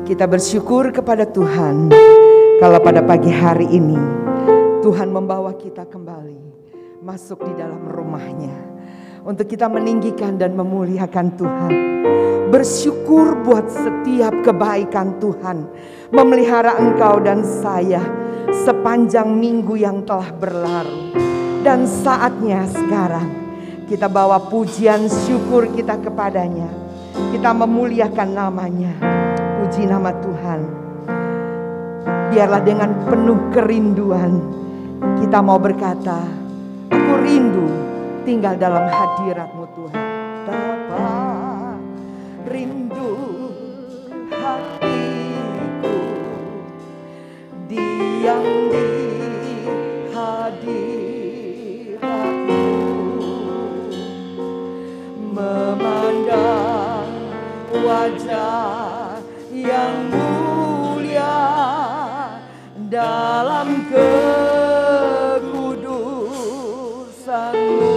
Kita bersyukur kepada Tuhan kalau pada pagi hari ini Tuhan membawa kita kembali masuk di dalam rumah-Nya untuk kita meninggikan dan memuliakan Tuhan. Bersyukur buat setiap kebaikan Tuhan memelihara engkau dan saya sepanjang minggu yang telah berlalu. Dan saatnya sekarang kita bawa pujian syukur kita kepadanya. Kita memuliakan namanya. Puji nama Tuhan. Biarlah dengan penuh kerinduan kita mau berkata, aku rindu tinggal dalam hadirat-Mu Tuhan. Bapa, rindu hatiku diam di hadirat-Mu, memandang wajah yang mulia dalam kekudusan-Mu.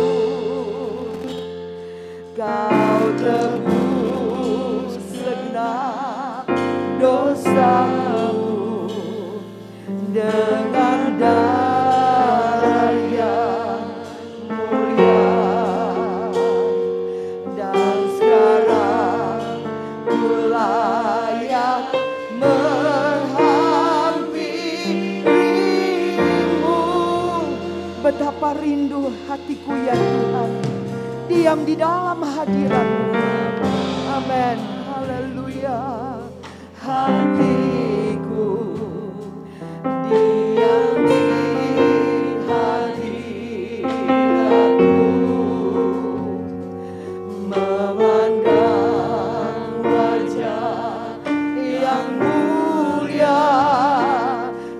Kau tebus segenap dosamu dengan darah yang mulia. Dan sekarang ku layak menghampirimu. Betapa rindu hatiku ya Tuhan, diam di dalam hadirat-Mu. Amin. Haleluya. Hatiku diam di hadirat-Mu, memandang wajah yang mulia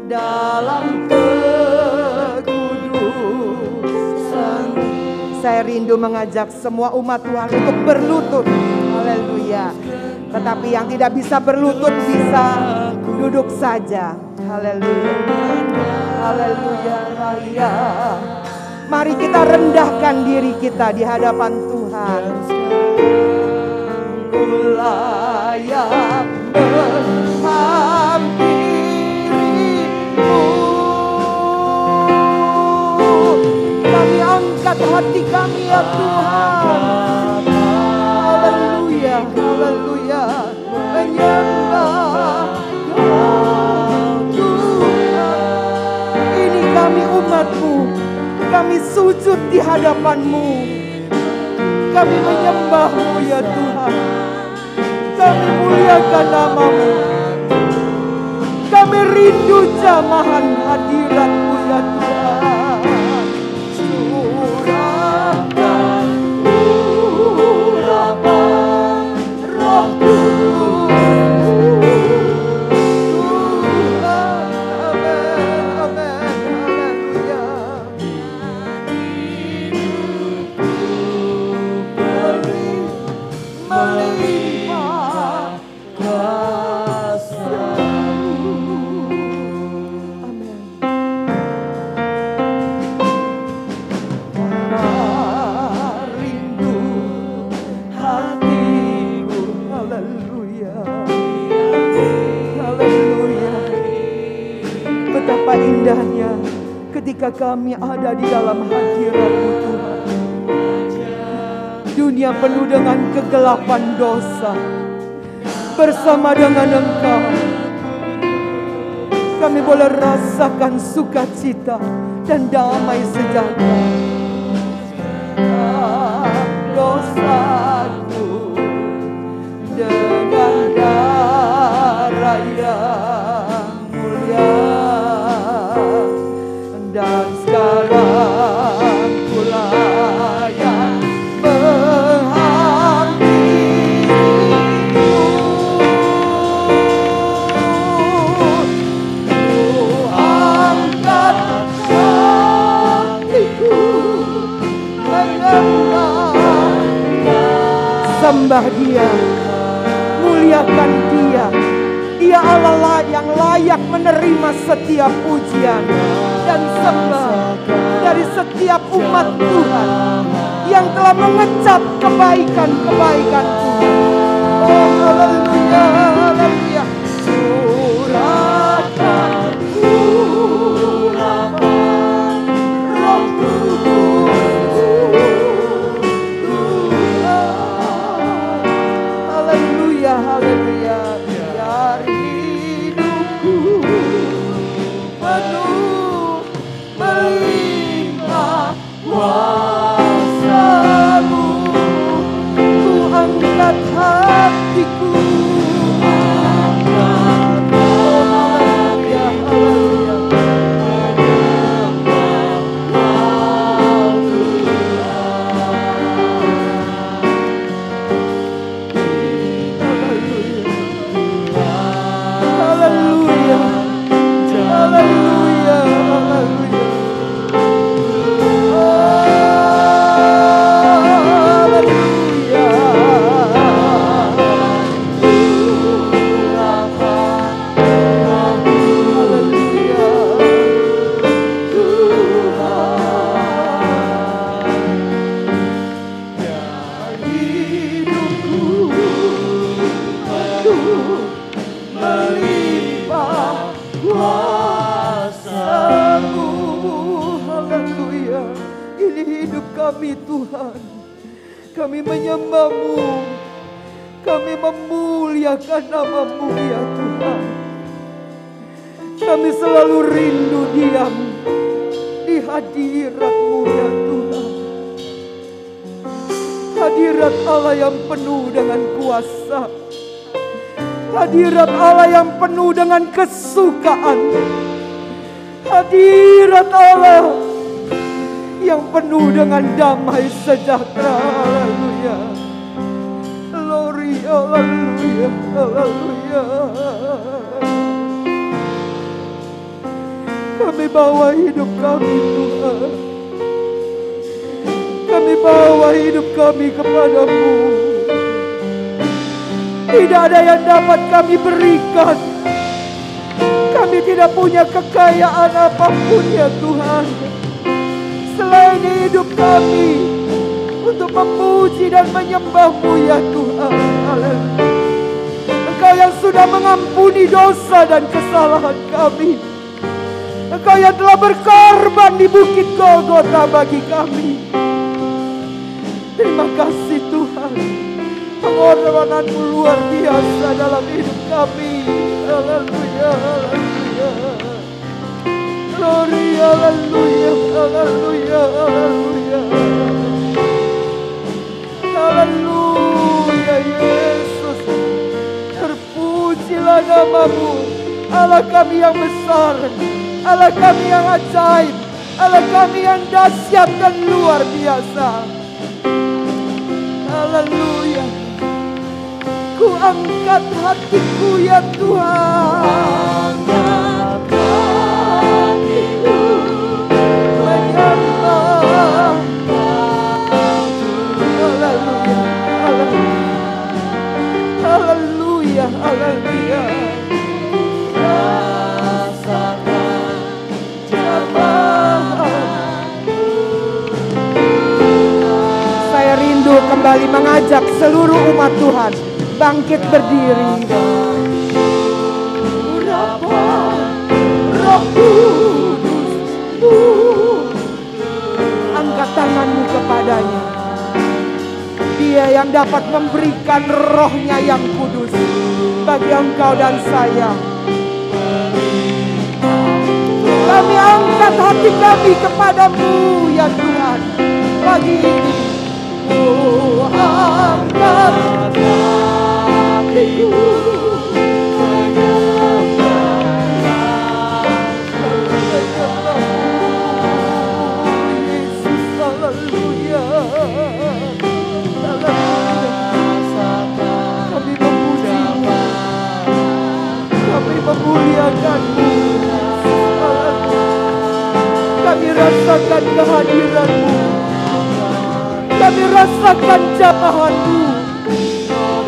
dalam kekudusan. Saya rindu mengajak semua umat Tuhan untuk berlutut. Haleluya. Tetapi yang tidak bisa berlutut bisa duduk saja. Haleluya. Haleluya. Haleluya. Mari kita rendahkan diri kita di hadapan Tuhan. Ku layak menghampirimu. Kami angkat hati kami ya Tuhan. Haleluya, haleluya. Menyembah Tuhan. Ini kami umat-Mu, kami sujud di hadapan-Mu. Kami menyembah-Mu ya Tuhan. Kami muliakan nama-Mu. Kami rindu jamahan hadirat-Mu ya Tuhan. Indahnya ketika kami ada di dalam hadirat-Mu Tuhan. Dunia penuh dengan kegelapan dosa. Bersama dengan Engkau kami boleh rasakan sukacita dan damai sejahtera. Dosaku dengan darah yang mulia. Dan sekarang ku layak menghampirimu. Ku angkat hatiku menyembah. Sembah Dia, muliakan Dia. Dia Allah yang layak menerima setiap pujian dan sembah dari setiap umat Tuhan yang telah mengecap kebaikan-kebaikan Tuhan. Oh angkat hatiku. Kami Tuhan, kami menyembah-Mu, kami memuliakan nama-Mu ya Tuhan. Kami selalu rindu diam di hadirat-Mu ya Tuhan. Hadirat Allah yang penuh dengan kuasa, hadirat Allah yang penuh dengan kesukaan, hadirat Allah yang penuh dengan damai sejahtera. Haleluya. Glory, haleluya, haleluya. Kami bawa hidup kami Tuhan, kami bawa hidup kami kepadamu. Tidak ada yang dapat kami berikan. Kami tidak punya kekayaan apapun ya Tuhan, selain hidup kami untuk memuji dan menyembah-Mu ya Tuhan. Haleluya. Engkau yang sudah mengampuni dosa dan kesalahan kami. Engkau yang telah berkorban di bukit Golgota bagi kami. Terima kasih Tuhan. Pengorbanan-Mu luar biasa dalam hidup kami. Haleluya, haleluya. Glory, haleluya, haleluya, haleluya. Haleluya Yesus. Terpujilah nama-Mu, Allah kami yang besar, Allah kami yang ajaib, Allah kami yang dahsyat dan luar biasa. Haleluya. Ku angkat hatiku ya Tuhan, haleluya, haleluya. Rasakan jamahanmu. Saya rindu kembali mengajak seluruh umat Tuhan bangkit berdiri. Roh Kudus, angkat tanganmu kepadanya. Dia yang dapat memberikan rohnya yang kudus bagi engkau dan saya. Kami angkat hati kami kepadamu ya Tuhan pagi ini. Oh, angkat hatiku. Memuliakan-Mu, kami rasakan kehadiran-Mu, kami rasakan jamahan-Mu,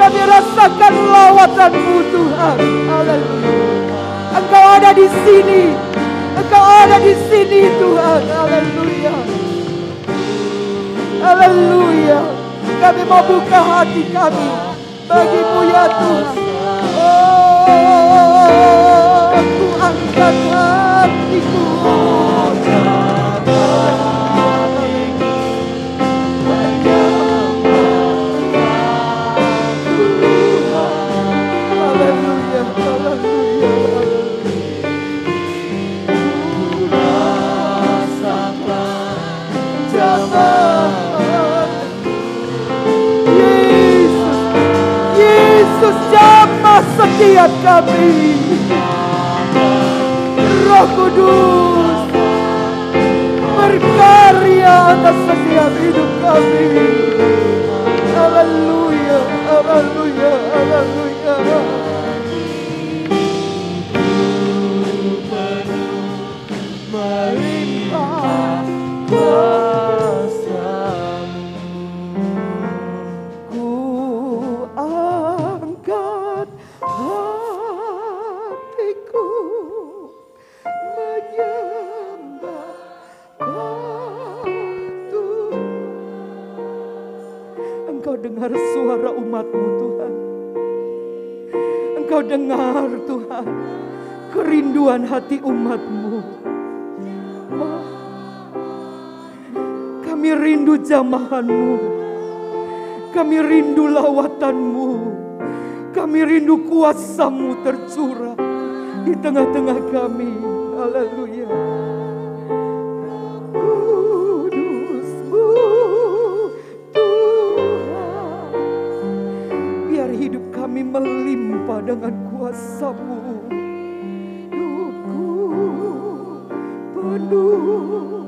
kami rasakan lawatan-Mu Tuhan. Haleluya. Engkau ada di sini, Engkau ada di sini Tuhan. Haleluya, haleluya. Kami mau buka hati kami bagi-Mu ya Tuhan. Aku angkat hatiku, haleluya, haleluya. Rasakan jamahan Yesus. kami. Roh Kudus berkarya atas setiap hidup kami. Haleluya, haleluya, haleluya. Melimpah kuasa-Mu, ku angkat hatiku menyembah Tuhan. Engkau dengar suara umat-Mu Tuhan. Engkau dengar Tuhan kerinduan hati umat-Mu. Kami rindu jamahan-Mu, kami rindu lawatan-Mu, kami rindu kuasa-Mu tercurah di tengah-tengah kami. Haleluya. Kudus-Mu Tuhan, biar hidup kami melimpah dengan kuasa-Mu. Penuh.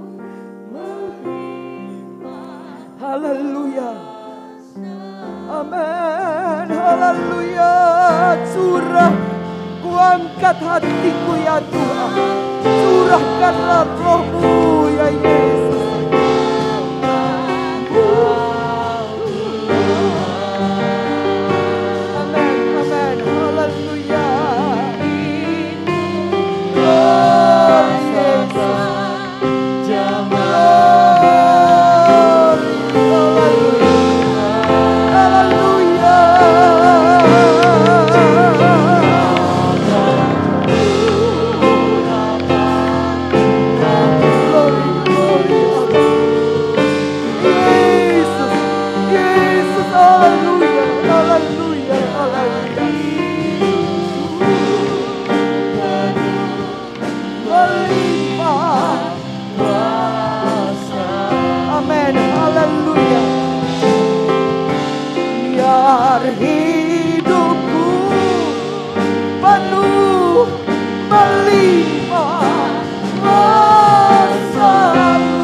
Haleluya. Amin. Haleluya. Curah, kuangkat hatiku ya Tuhan. Curahkanlah Roh-Mu ya Yesus. Amin. Amin. Haleluya. Hidupku penuh melimpah kuasa-Mu,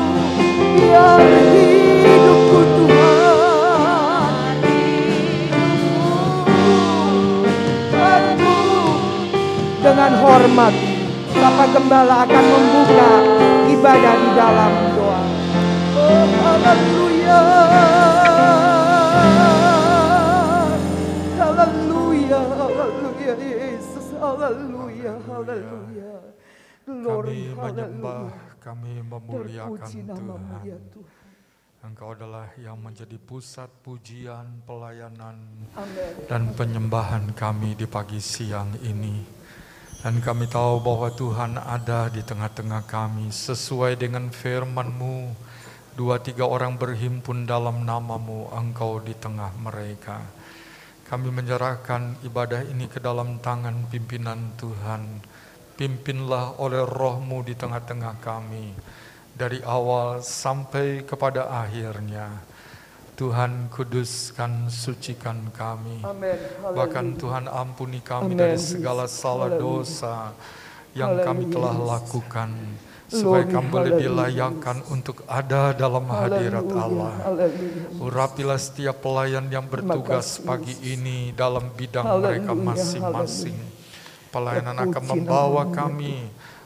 biar hidupku Tuhan penuh dengan hormat. Bapak Gembala akan membuka ibadah di dalam doa. Oh, haleluya. Haleluya, haleluya Yesus, haleluya, haleluya. Kami menyembah, kami memuliakan Tuhan. Engkau adalah yang menjadi pusat pujian, pelayanan, Amen. dan penyembahan kami di pagi siang ini. Dan kami tahu bahwa Tuhan ada di tengah-tengah kami sesuai dengan firman-Mu. 2-3 orang berhimpun dalam nama-Mu, Engkau di tengah mereka. Kami menyerahkan ibadah ini ke dalam tangan pimpinan Tuhan. Pimpinlah oleh Roh-Mu di tengah-tengah kami, dari awal sampai kepada akhirnya. Tuhan, kuduskan, sucikan kami. Amen. Bahkan Tuhan, ampuni kami Amen. dari segala salah dosa yang kami telah lakukan, Glory, supaya kami boleh haleluya. dilayakkan untuk ada dalam hadirat Allah. Haleluya. Urapilah setiap pelayan yang bertugas Terima kasih, pagi Yesus. ini dalam bidang Haleluya, mereka masing-masing. Pelayanan akan Terpuji membawa nama-Mu, kami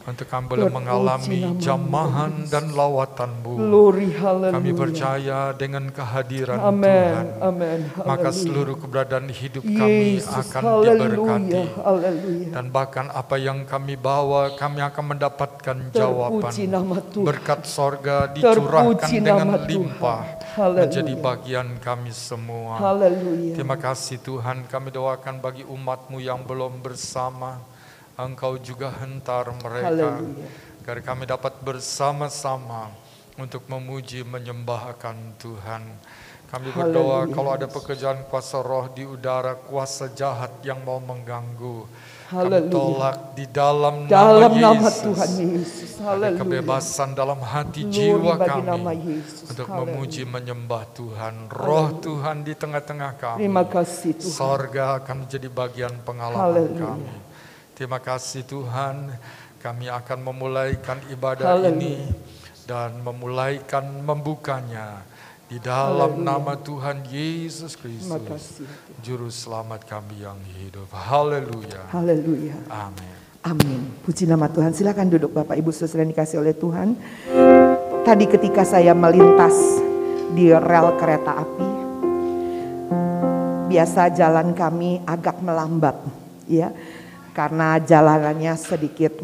untuk kami boleh Terpuji mengalami nama-Mu, jamahan Yesus. dan lawatan-Mu. Glory, haleluya. Kami percaya dengan kehadiran Amen, Tuhan, amen, maka haleluya. seluruh keberadaan hidup kami Yesus, akan haleluya, diberkati. haleluya. Dan bahkan apa yang kami bawa, kami akan mendapatkan jawaban. Terpuji nama Tuhan. Berkat sorga dicurahkan Terpuji dengan nama Tuhan. limpah Haleluya. menjadi bagian kami semua. Haleluya. Terima kasih Tuhan, kami doakan bagi umat-Mu yang belum bersama, Engkau juga hentar mereka, Haleluya. agar kami dapat bersama-sama untuk memuji menyembahkan Tuhan. Kami berdoa Haleluya, kalau ada Yesus. pekerjaan kuasa roh di udara, kuasa jahat yang mau mengganggu, kami Haleluya. tolak di dalam Dalam nama nama Yesus. Tuhan Yesus. Ada Haleluya. kebebasan dalam hati Glory jiwa bagi nama kami Yesus. untuk Haleluya. memuji menyembah Tuhan. Roh Tuhan di tengah-tengah kami. Terima kasih Tuhan. Sorga akan menjadi bagian pengalaman Haleluya. kami. Terima kasih Tuhan. Kami akan memulaikan ibadah Haleluya. ini dan memulaikan membukanya di dalam Haleluya. nama Tuhan Yesus Terima Kristus, kasih Tuhan. Juru Selamat kami yang hidup. Haleluya. Haleluya. Amin. Amin. Puji nama Tuhan. Silakan duduk Bapak Ibu Saudara yang dikasih oleh Tuhan. Tadi ketika saya melintas di rel kereta api, biasa jalan kami agak melambat, ya, karena jalanannya sedikit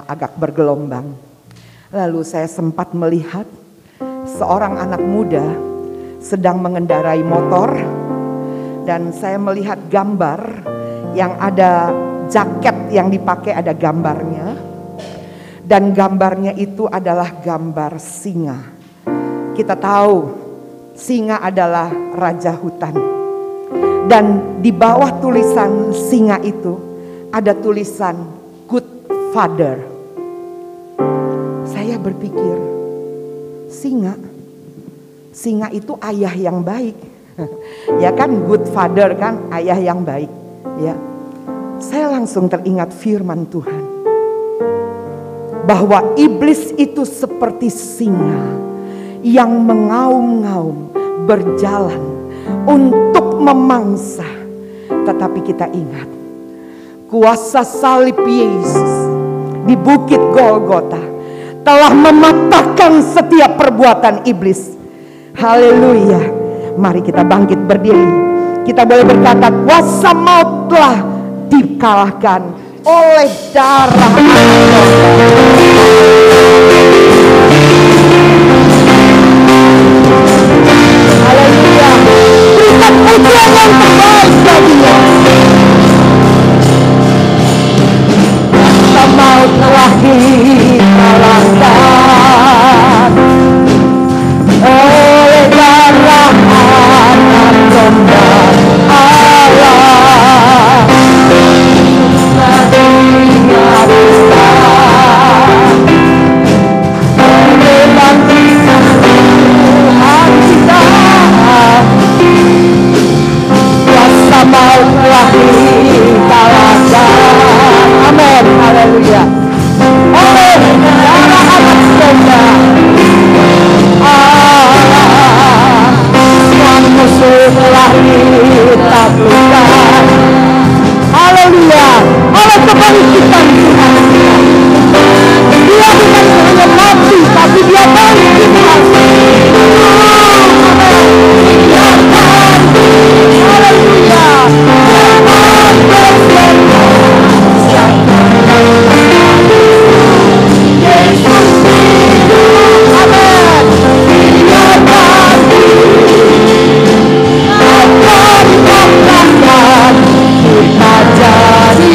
agak bergelombang. Lalu saya sempat melihat seorang anak muda sedang mengendarai motor, dan saya melihat gambar yang ada jaket yang dipakai ada gambarnya, dan gambarnya itu adalah gambar singa. Kita tahu singa adalah raja hutan, dan di bawah tulisan singa itu ada tulisan Good Father. Saya berpikir, singa itu ayah yang baik. Ya kan, Good Father kan ayah yang baik, ya. Saya langsung teringat firman Tuhan bahwa iblis itu seperti singa yang mengaum-ngaum berjalan untuk memangsa. Tetapi kita ingat kuasa salib Yesus di Bukit Golgota telah mematahkan setiap perbuatan iblis. Haleluya. Mari kita bangkit berdiri. Kita boleh berkata, kuasa maut telah dikalahkan oleh darah Haleluya. Berikan pujian yang terbaik baginya. Kuasa maut telah dikalahkan oleh darah Anak Domba Allah. Kuasa maut telah dikalahkan. Amin. Haleluya. Oleh darah Anak Domba Allah, semua musuh telah ditaklukkan. Haleluya. Oleh kebangkitan Tuhan, Dia bukan hanya mati, tapi Dia bangkit lagi. Haleluya. Yesus hidup. Amin. Dia bangkit. Akan dikatakan kita jadi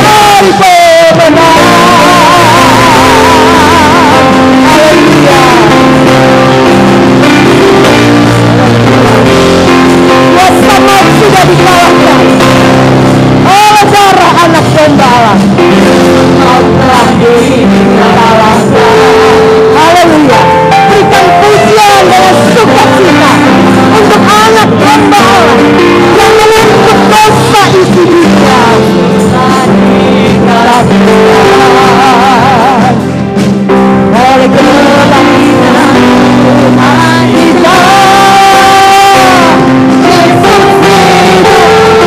lebih benar. Haleluya. Kuasa maut sudah dikalahkan oleh darah Anak Domba Allah. Maut telah dikalahkan. Haleluya. Berikan pujian dengan sukacita untuk Anak Domba Allah yang menuntut dosa isi dunia. Oleh kebangkitan Tuhan kita, Yesus hidup.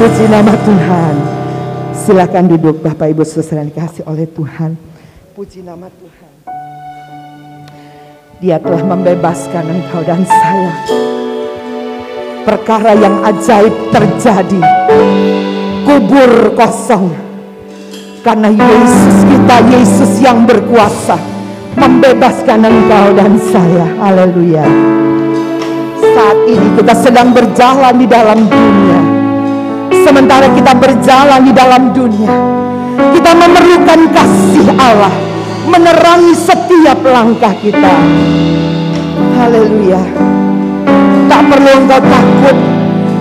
Puji nama Tuhan. Silakan duduk Bapak Ibu Saudara yang dikasihi oleh Tuhan. Puji nama Tuhan. Dia telah membebaskan engkau dan saya. Perkara yang ajaib terjadi. Kubur kosong. Karena Yesus kita, Yesus yang berkuasa membebaskan engkau dan saya. Haleluya. Saat ini kita sedang berjalan di dalam dunia. Sementara kita berjalan di dalam dunia, kita memerlukan kasih Allah menerangi setiap langkah kita. Haleluya. Tak perlu engkau takut,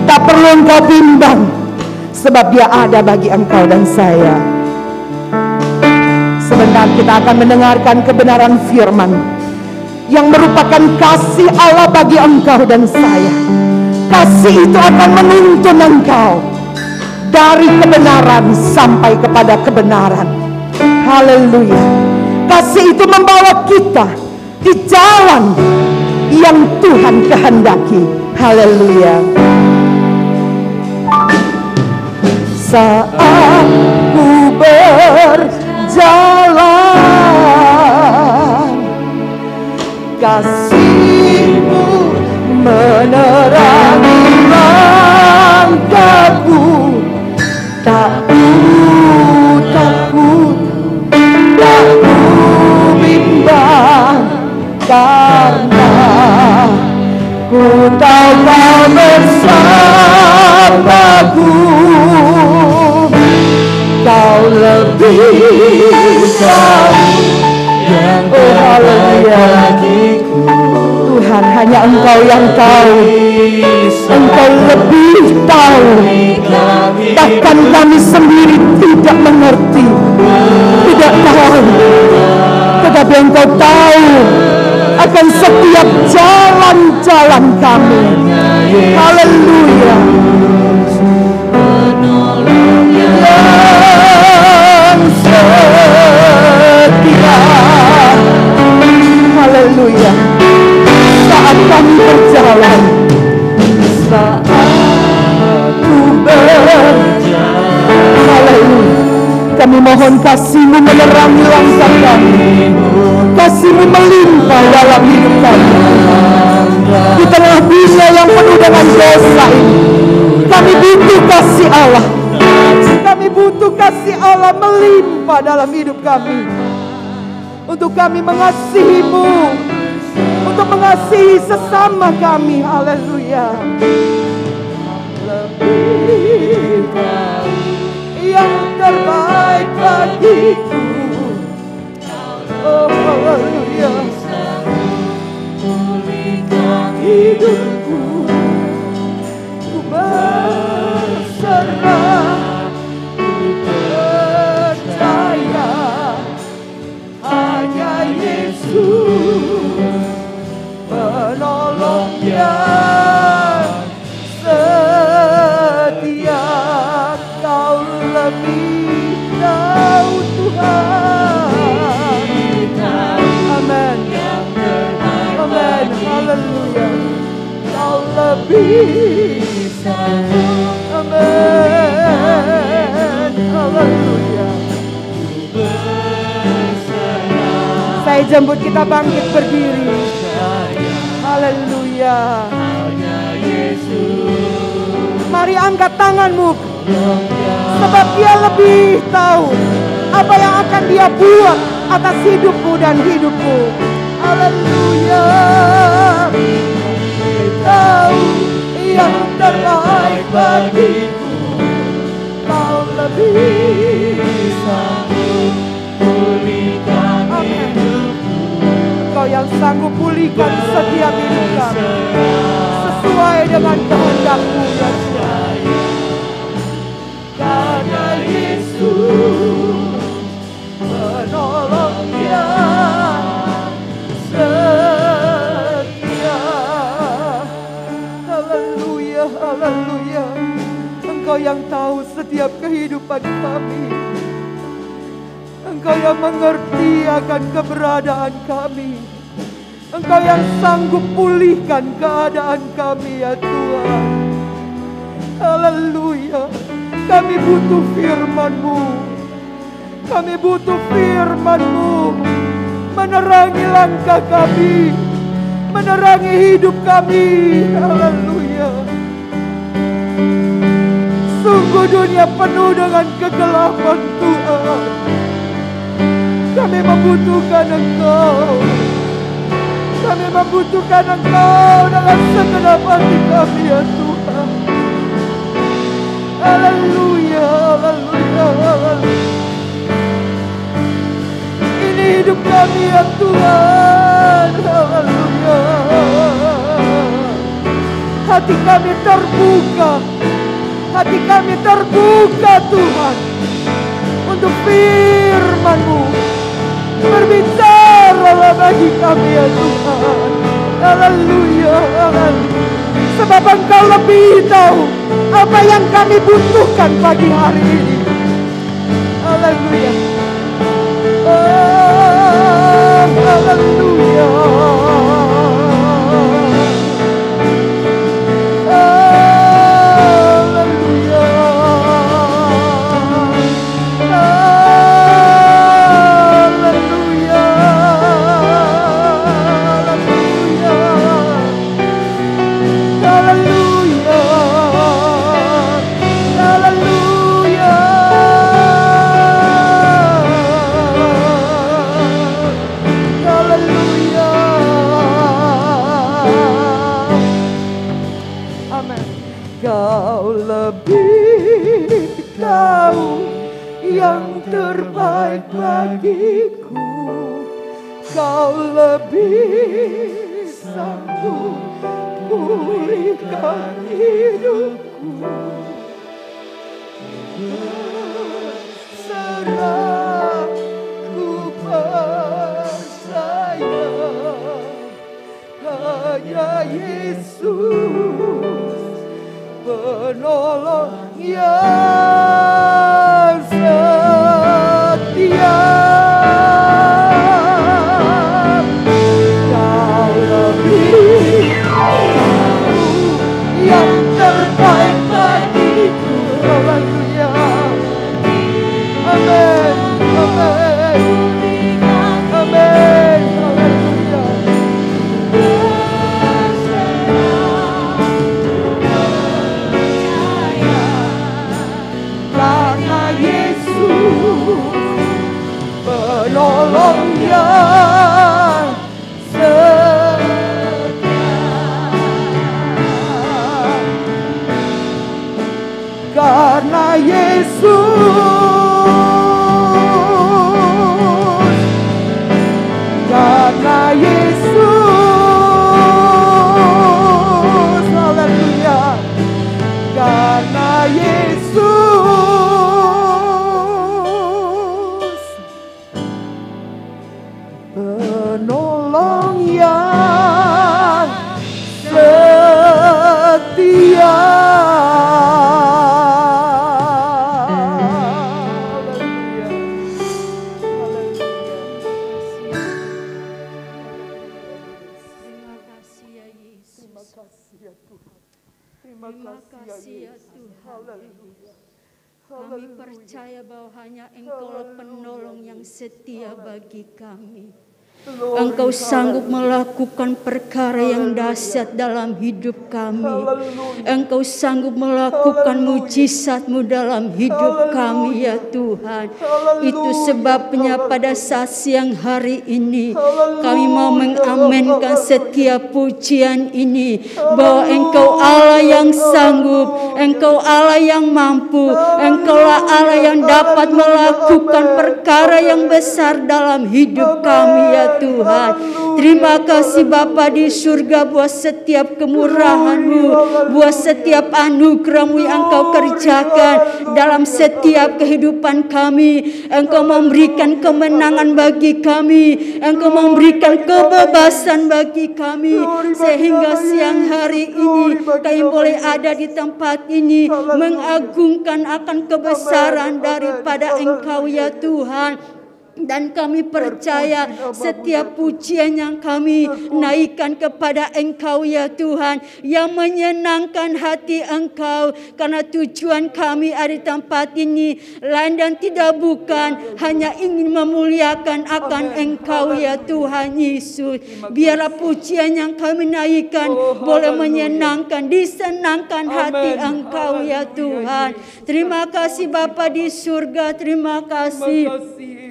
tak perlu engkau bimbang, sebab Dia ada bagi engkau dan saya. Sebentar kita akan mendengarkan kebenaran firman yang merupakan kasih Allah bagi engkau dan saya. Kasih itu akan menuntun engkau dari kebenaran sampai kepada kebenaran. Haleluya. Kasih itu membawa kita di jalan yang Tuhan kehendaki. Haleluya. Saat ku berjalan, kasih-Mu menerangi langkahku. Tak takut, tak bimbang, karena ku tahu Kau bersamaku. Kau lebih tahu yang terbaik bagiku. Tuhan, hanya Engkau yang tahu. Engkau lebih tahu. Bahkan kami sendiri tidak mengerti, tidak tahu. Tetapi Engkau tahu akan setiap jalan-jalan kami. Haleluya. Yang setia. Haleluya. Saat kami berjalan, saat ku berjalan, haleluya, kami mohon kasih-Mu menerangi langkah kami. Kasih-Mu melimpah dalam hidup kami. Di tengah dunia yang penuh dengan dosa ini, kami butuh kasih Allah. Kami butuh kasih Allah melimpah dalam hidup kami. Untuk kami mengasihi-Mu, untuk mengasihi sesama kami. Haleluya. Lebih yang terbaik bagiku. Oh haleluya. Hidupku ku berserah, percaya hanya Yesus penolong yang setia. Kau lebih tahu Tuhan. Amin. Amin. Haleluya. Kau lebih tahu. Amin. Haleluya. Saya jemput kita bangkit berdiri. Haleluya. Mari angkat tanganmu, sebab Dia lebih tahu apa yang akan Dia buat atas hidupmu dan hidupku. Haleluya. Tahu yang terbaik bagiku. Kau lebih sanggup pulihkan hidupku. Kau yang sanggup pulihkan setiap hidup kami sesuai dengan kehendak-Mu ya Tuhan. Karena Yesus menolong yang setia. Engkau yang tahu setiap kehidupan kami. Engkau yang mengerti akan keberadaan kami. Engkau yang sanggup pulihkan keadaan kami ya Tuhan. Haleluya. Kami butuh firman-Mu. Kami butuh firman-Mu menerangi langkah kami, menerangi hidup kami. Haleluya. Sungguh dunia penuh dengan kegelapan Tuhan. Kami membutuhkan Engkau. Kami membutuhkan Engkau dengan segenap hati kami ya Tuhan. Haleluya, haleluya, haleluya. Ini hidup kami ya Tuhan. Haleluya. Hati kami terbuka. Hati kami terbuka Tuhan untuk firman-Mu. Berbicaralah bagi kami ya Tuhan. Haleluya, haleluya. Sebab Engkau lebih tahu apa yang kami butuhkan pagi hari ini. Haleluya. Oh, haleluya. Kau lebih tahu yang terbaik bagiku. Kau lebih sanggup pulihkan hidupku. Berserah ku percaya hanya Yesus penolong yang setia. Kau lebih tahu yang terbaik bagiku. Haleluya. Amin. Amin. Amin. Haleluya. Penolong yang setia. Karena Yesus, karena Yesus, haleluya. Karena Yesus penolong yang setia. Haleluya. Haleluya. Terima kasih ya Yesus. Terima kasih ya Tuhan. Terima kasih ya Tuhan. Haleluya. Kami percaya bahwa hanya Engkaulah penolong yang setia bagi kami. Engkau sanggup melakukan perkara yang dahsyat dalam hidup kami. Engkau sanggup melakukan mujizat-Mu dalam hidup kami ya Tuhan. Itu sebabnya pada saat siang hari ini kami mau mengamenkan setiap pujian ini, bahwa Engkau Allah yang sanggup, Engkau Allah yang mampu, Engkaulah Allah yang dapat melakukan perkara yang besar dalam hidup kami ya ya Tuhan. Terima kasih Bapa di surga buat setiap kemurahan-Mu, buat setiap anugerah-Mu yang Engkau kerjakan dalam setiap kehidupan kami. Engkau memberikan kemenangan bagi kami, Engkau memberikan kebebasan bagi kami, sehingga siang hari ini kami boleh ada di tempat ini mengagungkan akan kebesaran daripada Engkau ya Tuhan. Dan kami percaya setiap pujian yang kami naikkan kepada Engkau ya Tuhan, yang menyenangkan hati Engkau, karena tujuan kami ada di tempat ini lain dan tidak bukan hanya ingin memuliakan akan Engkau ya Tuhan Yesus. Biarlah pujian yang kami naikkan boleh menyenangkan, disenangkan hati Engkau ya Tuhan. Terima kasih Bapa di surga, terima kasih.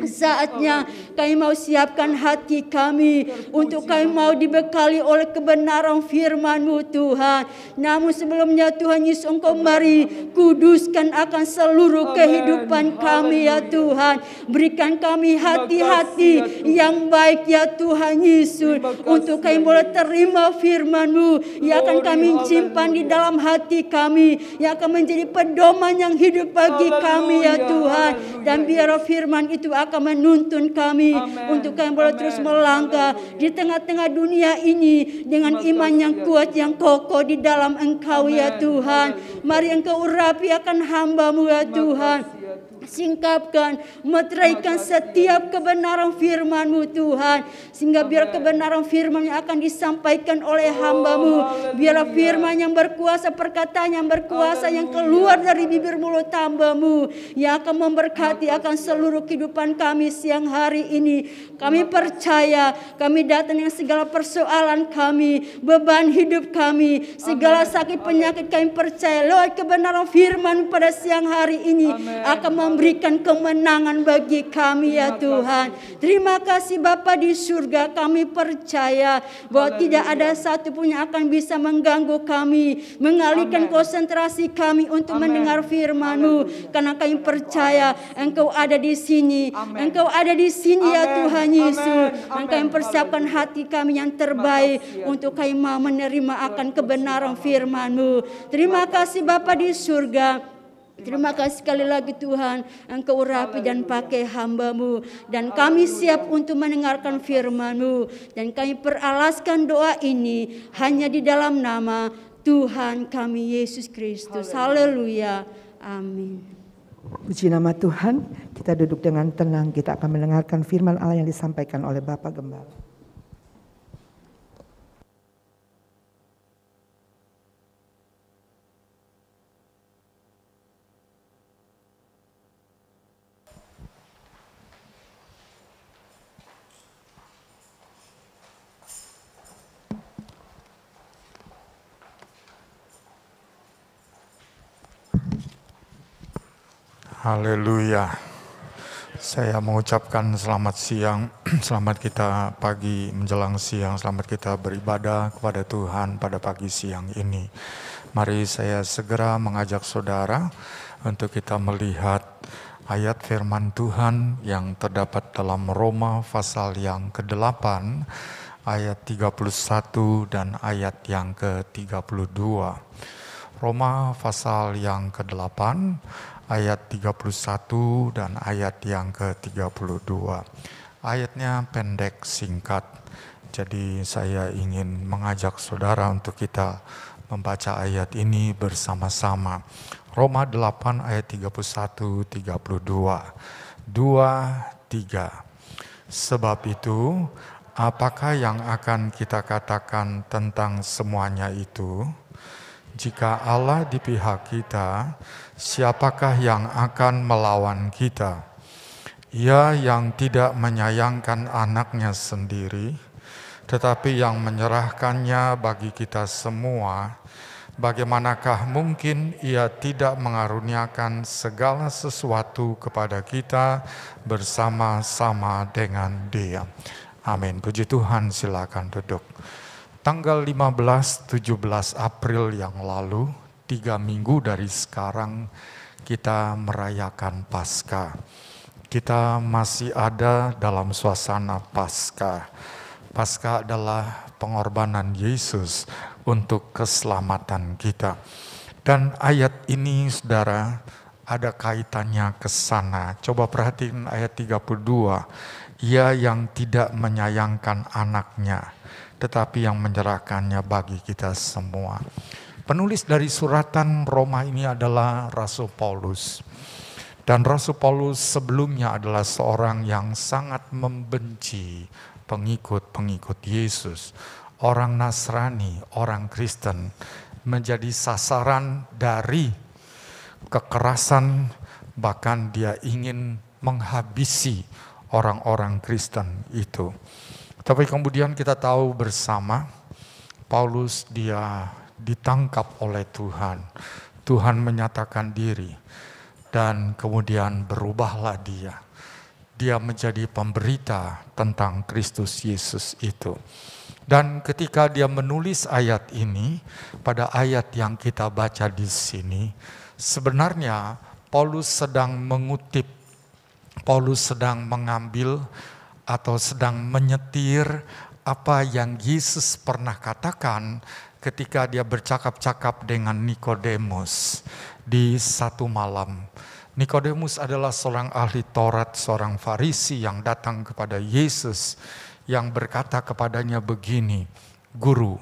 Saatnya kami mau siapkan hati kami untuk kami mau dibekali oleh kebenaran firman-Mu Tuhan. Namun sebelumnya Tuhan Yesus, Engkau mari kuduskan akan seluruh kehidupan kami ya Tuhan. Berikan kami hati-hati yang baik ya Tuhan Yesus, untuk kami boleh terima firman-Mu yang akan kami simpan di dalam hati kami, yang akan menjadi pedoman yang hidup bagi kami ya Tuhan. Dan biar firman itu akan menuntun kami untuk kami boleh terus melangkah di tengah-tengah dunia ini dengan iman yang kuat, yang kokoh di dalam Engkau ya Tuhan. Mari Engkau urapi akan hamba-Mu ya Tuhan. Singkapkan, meteraikan setiap kebenaran firman-Mu Tuhan, sehingga biar kebenaran firman yang akan disampaikan oleh hamba-Mu, biarlah firman yang berkuasa, perkataan yang berkuasa yang keluar dari bibir mulut hamba-Mu, yang akan memberkati akan seluruh kehidupan kami siang hari ini. Kami percaya, kami datang dengan segala persoalan kami, beban hidup kami, segala sakit penyakit, kami percaya lewat kebenaran firman pada siang hari ini akan memberikan kemenangan bagi kami ya Tuhan. Terima kasih Bapa di surga, kami percaya bahwa tidak ada satu pun yang akan bisa mengganggu kami, mengalihkan konsentrasi kami untuk mendengar firman-Mu, karena kami percaya Engkau ada di sini. Engkau ada di sini ya Tuhan Yesus. Engkau yang persiapkan hati kami yang terbaik untuk kami mau menerima akan kebenaran firman-Mu. Terima kasih Bapa di surga. Terima kasih sekali lagi Tuhan, Engkau urapi dan pakai hamba-Mu, dan kami siap untuk mendengarkan firman-Mu, dan kami peralaskan doa ini hanya di dalam nama Tuhan kami Yesus Kristus. Haleluya. Amin. Puji nama Tuhan, kita duduk dengan tenang, kita akan mendengarkan firman Allah yang disampaikan oleh Bapak Gembala. Haleluya. Saya mengucapkan selamat siang, selamat kita pagi menjelang siang, selamat kita beribadah kepada Tuhan pada pagi siang ini. Mari saya segera mengajak saudara untuk kita melihat ayat firman Tuhan yang terdapat dalam Roma pasal yang ke-8, ayat 31 dan ayat yang ke-32. Roma pasal yang ke-8, ayat 31 dan ayat yang ke-32. Ayatnya pendek singkat, jadi saya ingin mengajak saudara untuk kita membaca ayat ini bersama-sama. Roma 8 ayat 31, 32. 2, 3. Sebab itu, apakah yang akan kita katakan tentang semuanya itu? Jika Allah di pihak kita, siapakah yang akan melawan kita? Ia yang tidak menyayangkan anaknya sendiri, tetapi yang menyerahkannya bagi kita semua, bagaimanakah mungkin ia tidak mengaruniakan segala sesuatu kepada kita bersama-sama dengan Dia? Amin. Puji Tuhan, silakan duduk. Tanggal 15-17 April yang lalu, 3 minggu dari sekarang, kita merayakan Paskah. kita masih ada dalam suasana Paskah. Paskah adalah pengorbanan Yesus untuk keselamatan kita. Dan ayat ini saudara ada kaitannya ke sana. Coba perhatiin ayat 32. Ia yang tidak menyayangkan anaknya, tetapi yang menyerahkannya bagi kita semua. Penulis dari suratan Roma ini adalah Rasul Paulus. Dan Rasul Paulus sebelumnya adalah seorang yang sangat membenci pengikut-pengikut Yesus. Orang Nasrani, orang Kristen menjadi sasaran dari kekerasan, bahkan dia ingin menghabisi orang-orang Kristen itu. Tapi kemudian kita tahu bersama, Paulus dia ditangkap oleh Tuhan. Tuhan menyatakan diri dan kemudian berubahlah dia. Dia menjadi pemberita tentang Kristus Yesus itu. Dan ketika dia menulis ayat ini, pada ayat yang kita baca di sini, sebenarnya Paulus sedang mengutip, Paulus sedang mengambil atau sedang menyetir apa yang Yesus pernah katakan ketika dia bercakap-cakap dengan Nikodemus di satu malam. Nikodemus adalah seorang ahli Taurat, seorang Farisi yang datang kepada Yesus, yang berkata kepadanya begini, "Guru,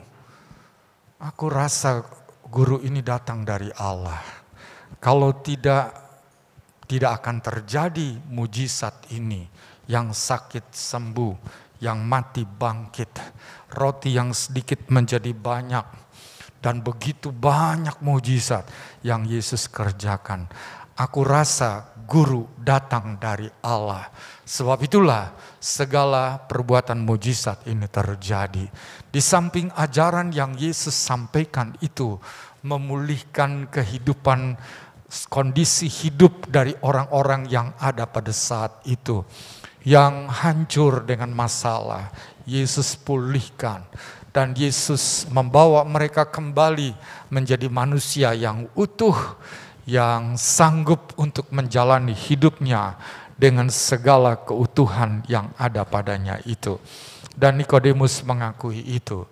aku rasa guru ini datang dari Allah. Kalau tidak akan terjadi mujizat ini, yang sakit sembuh, yang mati bangkit, roti yang sedikit menjadi banyak, dan begitu banyak mujizat yang Yesus kerjakan. Aku rasa guru datang dari Allah. Sebab itulah segala perbuatan mujizat ini terjadi." Di samping ajaran yang Yesus sampaikan itu memulihkan kehidupan, kondisi hidup dari orang-orang yang ada pada saat itu, yang hancur dengan masalah, Yesus pulihkan. Dan Yesus membawa mereka kembali menjadi manusia yang utuh, yang sanggup untuk menjalani hidupnya dengan segala keutuhan yang ada padanya itu. Dan Nikodemus mengakui itu.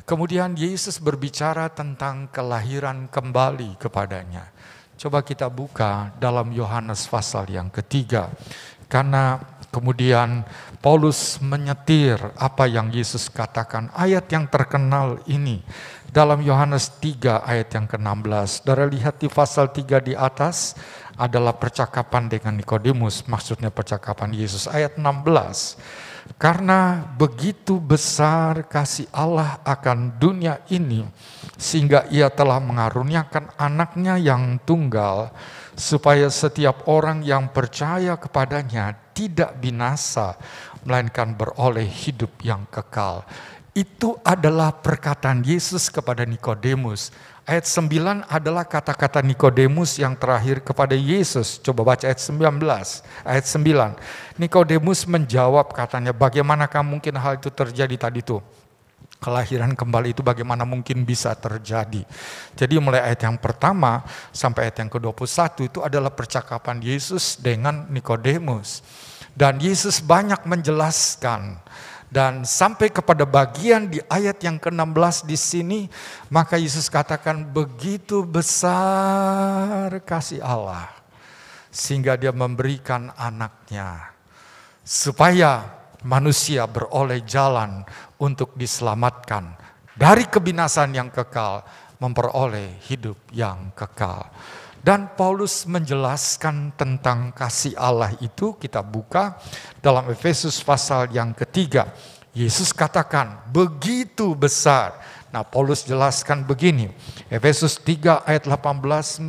Kemudian Yesus berbicara tentang kelahiran kembali kepadanya. Coba kita buka dalam Yohanes pasal yang ketiga. Karena kemudian Paulus menyetir apa yang Yesus katakan. Ayat yang terkenal ini dalam Yohanes 3 ayat yang ke-16. Saudara lihat di pasal 3 di atas adalah percakapan dengan Nikodemus. Maksudnya percakapan Yesus. Ayat 16. Karena begitu besar kasih Allah akan dunia ini, sehingga ia telah mengaruniakan anaknya yang tunggal, supaya setiap orang yang percaya kepadanya tidak binasa, melainkan beroleh hidup yang kekal. Itu adalah perkataan Yesus kepada Nikodemus. Ayat 9 adalah kata-kata Nikodemus yang terakhir kepada Yesus. Coba baca ayat 19. Ayat 9. Nikodemus menjawab, katanya, bagaimanakah mungkin hal itu terjadi tadi itu? Kelahiran kembali itu bagaimana mungkin bisa terjadi? Jadi mulai ayat yang pertama sampai ayat yang ke-21 itu adalah percakapan Yesus dengan Nikodemus. Dan Yesus banyak menjelaskan. Dan sampai kepada bagian di ayat yang ke-16 di sini, maka Yesus katakan begitu besar kasih Allah, sehingga dia memberikan anaknya, supaya manusia beroleh jalan untuk diselamatkan dari kebinasaan yang kekal, memperoleh hidup yang kekal. Dan Paulus menjelaskan tentang kasih Allah itu, kita buka dalam Efesus pasal yang ketiga. Yesus katakan begitu besar. Nah, Paulus jelaskan begini, Efesus 3 ayat 18-19.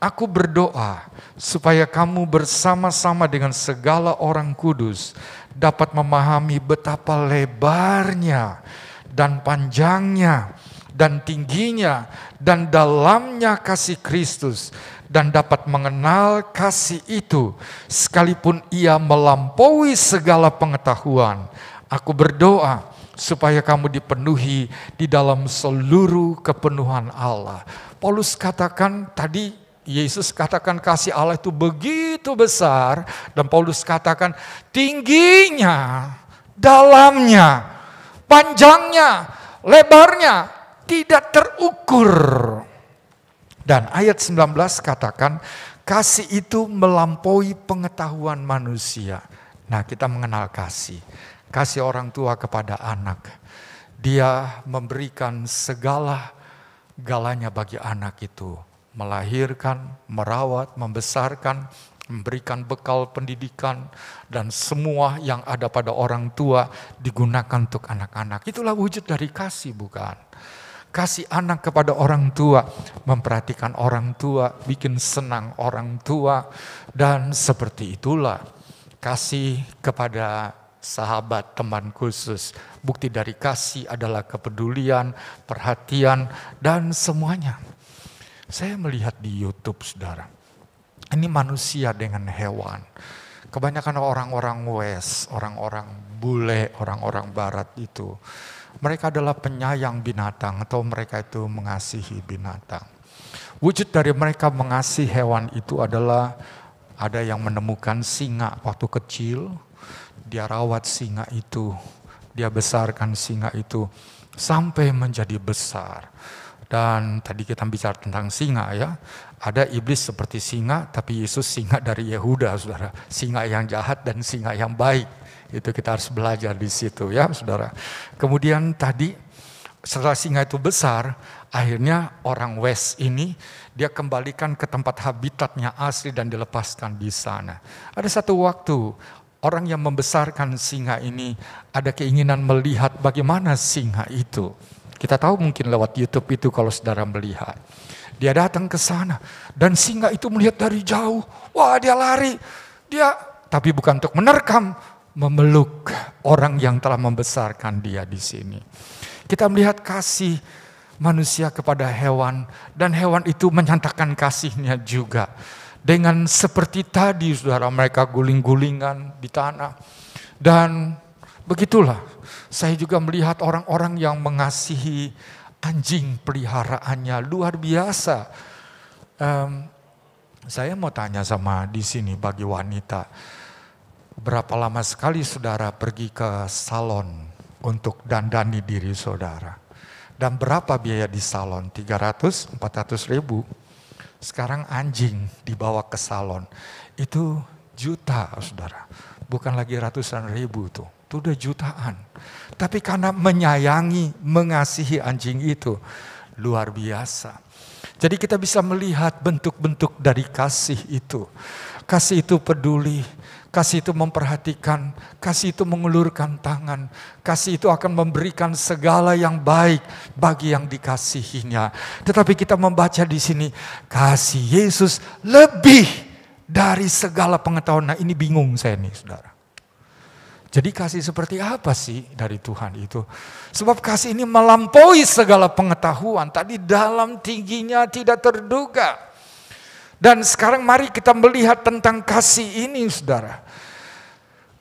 Aku berdoa supaya kamu bersama-sama dengan segala orang kudus dapat memahami betapa lebarnya dan panjangnya dan tingginya dan dalamnya kasih Kristus, dan dapat mengenal kasih itu sekalipun ia melampaui segala pengetahuan. Aku berdoa supaya kamu dipenuhi di dalam seluruh kepenuhan Allah. Paulus katakan tadi Yesus katakan kasih Allah itu begitu besar, dan Paulus katakan tingginya, dalamnya, panjangnya, lebarnya tidak terukur. Dan ayat 19 katakan kasih itu melampaui pengetahuan manusia. Nah, kita mengenal kasih orang tua kepada anak. Dia memberikan segala-galanya bagi anak itu. Melahirkan, merawat, membesarkan, memberikan bekal pendidikan, dan semua yang ada pada orang tua digunakan untuk anak-anak. Itulah wujud dari kasih, bukan? Kasih anak kepada orang tua, memperhatikan orang tua, bikin senang orang tua, dan seperti itulah kasih kepada sahabat, teman khusus. Bukti dari kasih adalah kepedulian, perhatian, dan semuanya. Saya melihat di YouTube, saudara, ini manusia dengan hewan. Kebanyakan orang-orang West, orang-orang bule, orang-orang Barat itu, mereka adalah penyayang binatang atau mereka itu mengasihi binatang. Wujud dari mereka mengasihi hewan itu adalah ada yang menemukan singa waktu kecil, dia rawat singa itu, dia besarkan singa itu sampai menjadi besar. Dan tadi kita bicara tentang singa ya, ada iblis seperti singa, tapi Yesus singa dari Yehuda, saudara. Singa yang jahat dan singa yang baik. Itu kita harus belajar di situ ya, saudara. Kemudian tadi setelah singa itu besar, akhirnya orang West ini dia kembalikan ke tempat habitatnya asli dan dilepaskan di sana. Ada satu waktu orang yang membesarkan singa ini ada keinginan melihat bagaimana singa itu. Kita tahu mungkin lewat YouTube itu kalau saudara melihat. Dia datang ke sana dan singa itu melihat dari jauh. Wah, dia lari. Tapi bukan untuk menerkam, memeluk orang yang telah membesarkan dia di sini. Kita melihat kasih manusia kepada hewan, dan hewan itu menyatakan kasihnya juga. Dengan seperti tadi, saudara, mereka guling-gulingan di tanah. Dan begitulah, saya juga melihat orang-orang yang mengasihi anjing peliharaannya, luar biasa. Saya mau tanya sama di sini bagi wanita, berapa lama sekali saudara pergi ke salon untuk dandani diri saudara? Dan berapa biaya di salon? 300, 400 ribu. Sekarang anjing dibawa ke salon, itu juta saudara. Bukan lagi ratusan ribu tuh. Itu udah jutaan. Tapi karena menyayangi, mengasihi anjing itu, luar biasa. Jadi kita bisa melihat bentuk-bentuk dari kasih itu. Kasih itu peduli, kasih itu memperhatikan, kasih itu mengulurkan tangan, kasih itu akan memberikan segala yang baik bagi yang dikasihinya. Tetapi kita membaca di sini, kasih Yesus lebih dari segala pengetahuan. Nah, ini bingung saya nih, saudara. Jadi kasih seperti apa sih dari Tuhan itu? Sebab kasih ini melampaui segala pengetahuan. Tadi dalam tingginya tidak terduga. Dan sekarang mari kita melihat tentang kasih ini, saudara.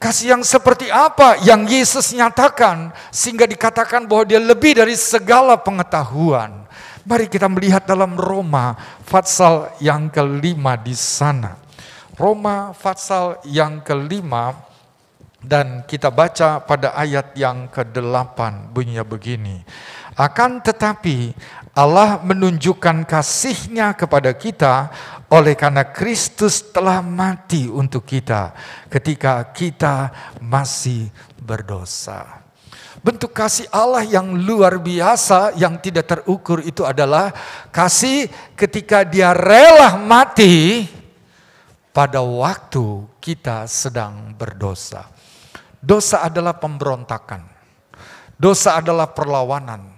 Kasih yang seperti apa yang Yesus nyatakan sehingga dikatakan bahwa dia lebih dari segala pengetahuan. Mari kita melihat dalam Roma pasal yang kelima di sana. Roma pasal yang kelima. Dan kita baca pada ayat yang ke-8 bunyinya begini. Akan tetapi Allah menunjukkan kasih-Nya kepada kita oleh karena Kristus telah mati untuk kita ketika kita masih berdosa. Bentuk kasih Allah yang luar biasa yang tidak terukur itu adalah kasih ketika Dia rela mati pada waktu kita sedang berdosa. Dosa adalah pemberontakan, dosa adalah perlawanan,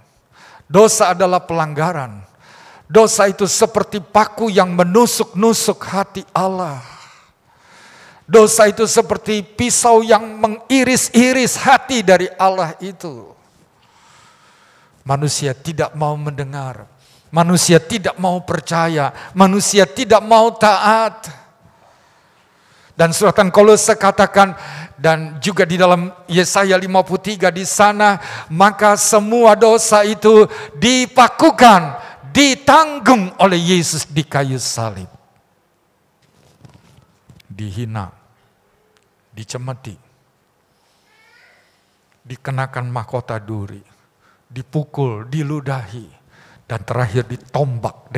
dosa adalah pelanggaran. Dosa itu seperti paku yang menusuk-nusuk hati Allah. Dosa itu seperti pisau yang mengiris-iris hati dari Allah itu. Manusia tidak mau mendengar, manusia tidak mau percaya, manusia tidak mau taat. Dan suratan Kolose katakan, dan juga di dalam Yesaya 53 di sana, maka semua dosa itu dipakukan, ditanggung oleh Yesus di kayu salib. dihina, dicemeti, dikenakan mahkota duri, dipukul, diludahi, dan terakhir ditombak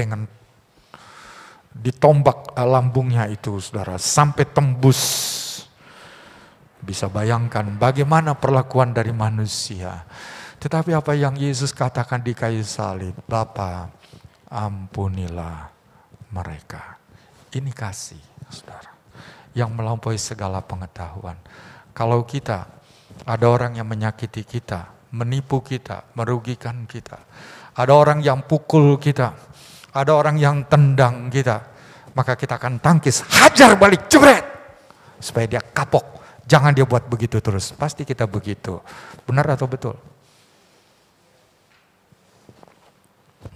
lambungnya itu, saudara, sampai tembus. Bisa bayangkan bagaimana perlakuan dari manusia. Tetapi apa yang Yesus katakan di kayu salib, Bapa, ampunilah mereka. Ini kasih, saudara, yang melampaui segala pengetahuan. Kalau kita, ada orang yang menyakiti kita, menipu kita, merugikan kita, ada orang yang pukul kita, ada orang yang tendang kita, maka kita akan tangkis, hajar balik, jebret, supaya dia kapok. Jangan dia buat begitu terus, pasti kita begitu. Benar atau betul?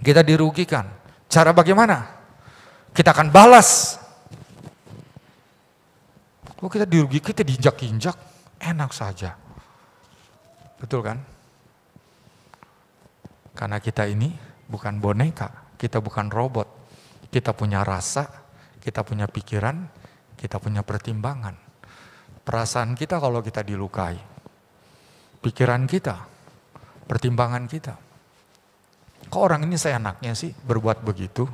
Kita dirugikan, cara bagaimana? Kita akan balas. Kalau kita dirugikan, kita diinjak-injak, enak saja. Betul kan? Karena kita ini bukan boneka, kita bukan robot. Kita punya rasa, kita punya pikiran, kita punya pertimbangan. Perasaan kita kalau kita dilukai, pikiran kita, pertimbangan kita. Kok orang ini seenaknya sih berbuat begitu?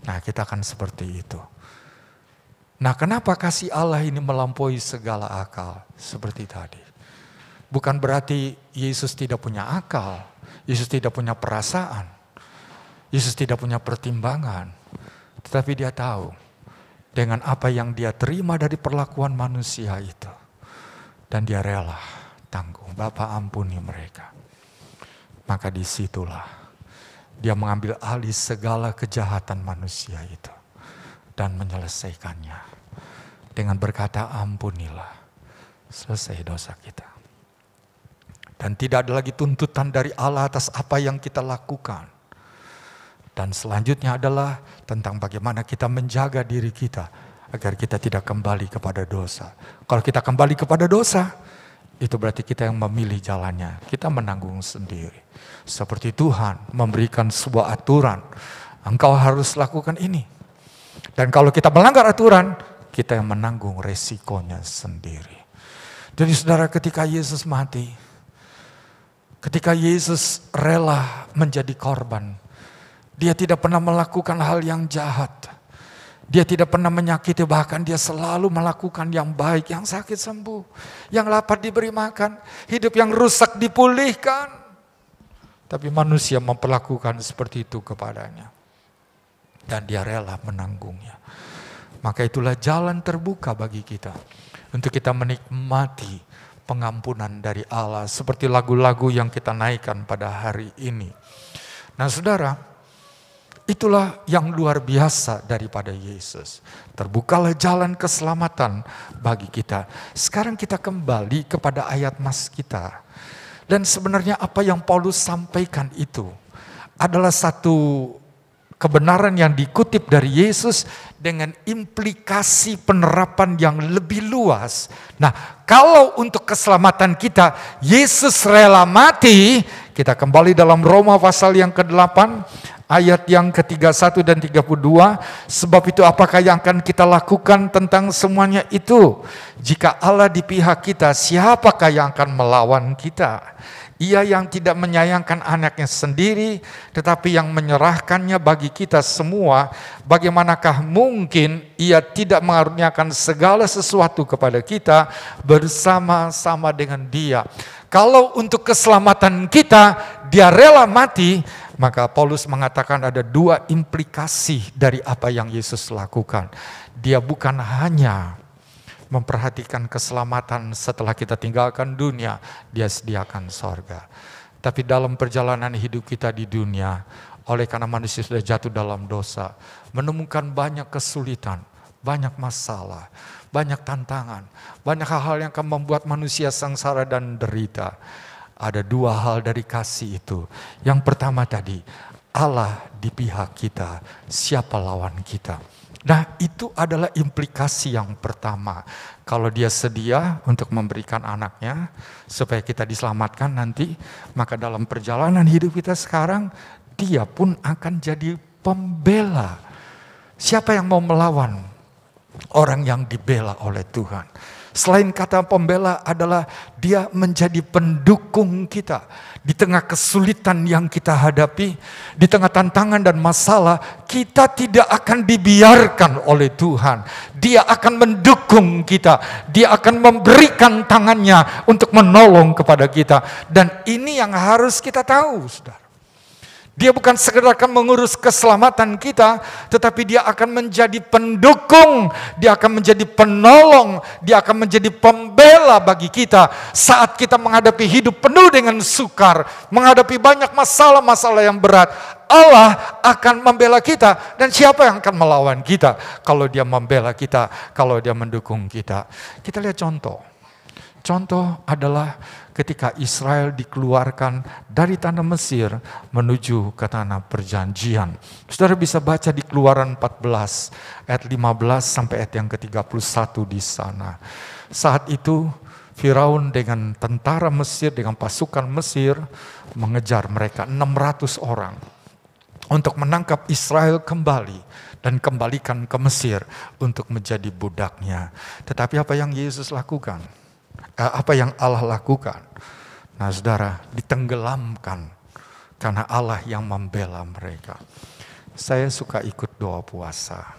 Nah, kita akan seperti itu. Nah, kenapa kasih Allah ini melampaui segala akal seperti tadi? Bukan berarti Yesus tidak punya akal, Yesus tidak punya perasaan, Yesus tidak punya pertimbangan. Tetapi dia tahu dengan apa yang dia terima dari perlakuan manusia itu. Dan dia rela tanggung, Bapa ampuni mereka. Maka disitulah dia mengambil alih segala kejahatan manusia itu. Dan menyelesaikannya. Dengan berkata ampunilah. Selesai dosa kita. Dan tidak ada lagi tuntutan dari Allah atas apa yang kita lakukan. Dan selanjutnya adalah tentang bagaimana kita menjaga diri kita agar kita tidak kembali kepada dosa. Kalau kita kembali kepada dosa, itu berarti kita yang memilih jalannya. Kita menanggung sendiri. Seperti Tuhan memberikan sebuah aturan. Engkau harus lakukan ini. Dan kalau kita melanggar aturan, kita yang menanggung resikonya sendiri. Jadi saudara, ketika Yesus mati, ketika Yesus rela menjadi korban, dia tidak pernah melakukan hal yang jahat. Dia tidak pernah menyakiti, bahkan dia selalu melakukan yang baik, yang sakit sembuh, yang lapar diberi makan, hidup yang rusak dipulihkan. Tapi manusia memperlakukan seperti itu kepadanya. Dan dia rela menanggungnya. Maka itulah jalan terbuka bagi kita. Untuk kita menikmati pengampunan dari Allah. Seperti lagu-lagu yang kita naikkan pada hari ini. Nah saudara, itulah yang luar biasa daripada Yesus. Terbukalah jalan keselamatan bagi kita. Sekarang kita kembali kepada ayat mas kita. Dan sebenarnya apa yang Paulus sampaikan itu adalah satu kebenaran yang dikutip dari Yesus dengan implikasi penerapan yang lebih luas. Nah, kalau untuk keselamatan kita, Yesus rela mati, kita kembali dalam Roma pasal yang ke-8, ayat yang ke-31 dan 32. Sebab itu apakah yang akan kita lakukan tentang semuanya itu? Jika Allah di pihak kita, siapakah yang akan melawan kita? Ia yang tidak menyayangkan anaknya sendiri, tetapi yang menyerahkannya bagi kita semua, bagaimanakah mungkin ia tidak mengaruniakan segala sesuatu kepada kita bersama-sama dengan dia? Kalau untuk keselamatan kita, dia rela mati, maka Paulus mengatakan ada dua implikasi dari apa yang Yesus lakukan. Dia bukan hanya memperhatikan keselamatan setelah kita tinggalkan dunia, dia sediakan sorga. Tapi dalam perjalanan hidup kita di dunia, oleh karena manusia sudah jatuh dalam dosa, menemukan banyak kesulitan, banyak masalah, banyak tantangan, banyak hal-hal yang akan membuat manusia sengsara dan derita. Ada dua hal dari kasih itu. Yang pertama tadi, Allah di pihak kita, siapa lawan kita? Nah, itu adalah implikasi yang pertama. Kalau dia sedia untuk memberikan anaknya supaya kita diselamatkan nanti, maka dalam perjalanan hidup kita sekarang, dia pun akan jadi pembela. Siapa yang mau melawan orang yang dibela oleh Tuhan. Selain kata pembela adalah dia menjadi pendukung kita. Di tengah kesulitan yang kita hadapi, di tengah tantangan dan masalah, kita tidak akan dibiarkan oleh Tuhan. Dia akan mendukung kita. Dia akan memberikan tangannya untuk menolong kepada kita. Dan ini yang harus kita tahu, saudara. Dia bukan sekedar akan mengurus keselamatan kita, tetapi dia akan menjadi pendukung, dia akan menjadi penolong, dia akan menjadi pembela bagi kita saat kita menghadapi hidup penuh dengan sukar, menghadapi banyak masalah-masalah yang berat. Allah akan membela kita, dan siapa yang akan melawan kita kalau dia membela kita, kalau dia mendukung kita. Kita lihat contoh. Contoh adalah ketika Israel dikeluarkan dari tanah Mesir menuju ke tanah perjanjian. Saudara bisa baca di Keluaran 14 ayat 15 sampai ayat yang ke-31 di sana. Saat itu Firaun dengan tentara Mesir, dengan pasukan Mesir mengejar mereka 600 orang untuk menangkap Israel kembali dan kembalikan ke Mesir untuk menjadi budaknya. Tetapi apa yang Yesus lakukan? Apa yang Allah lakukan? Nah, saudara, ditenggelamkan karena Allah yang membela mereka. Saya suka ikut doa puasa.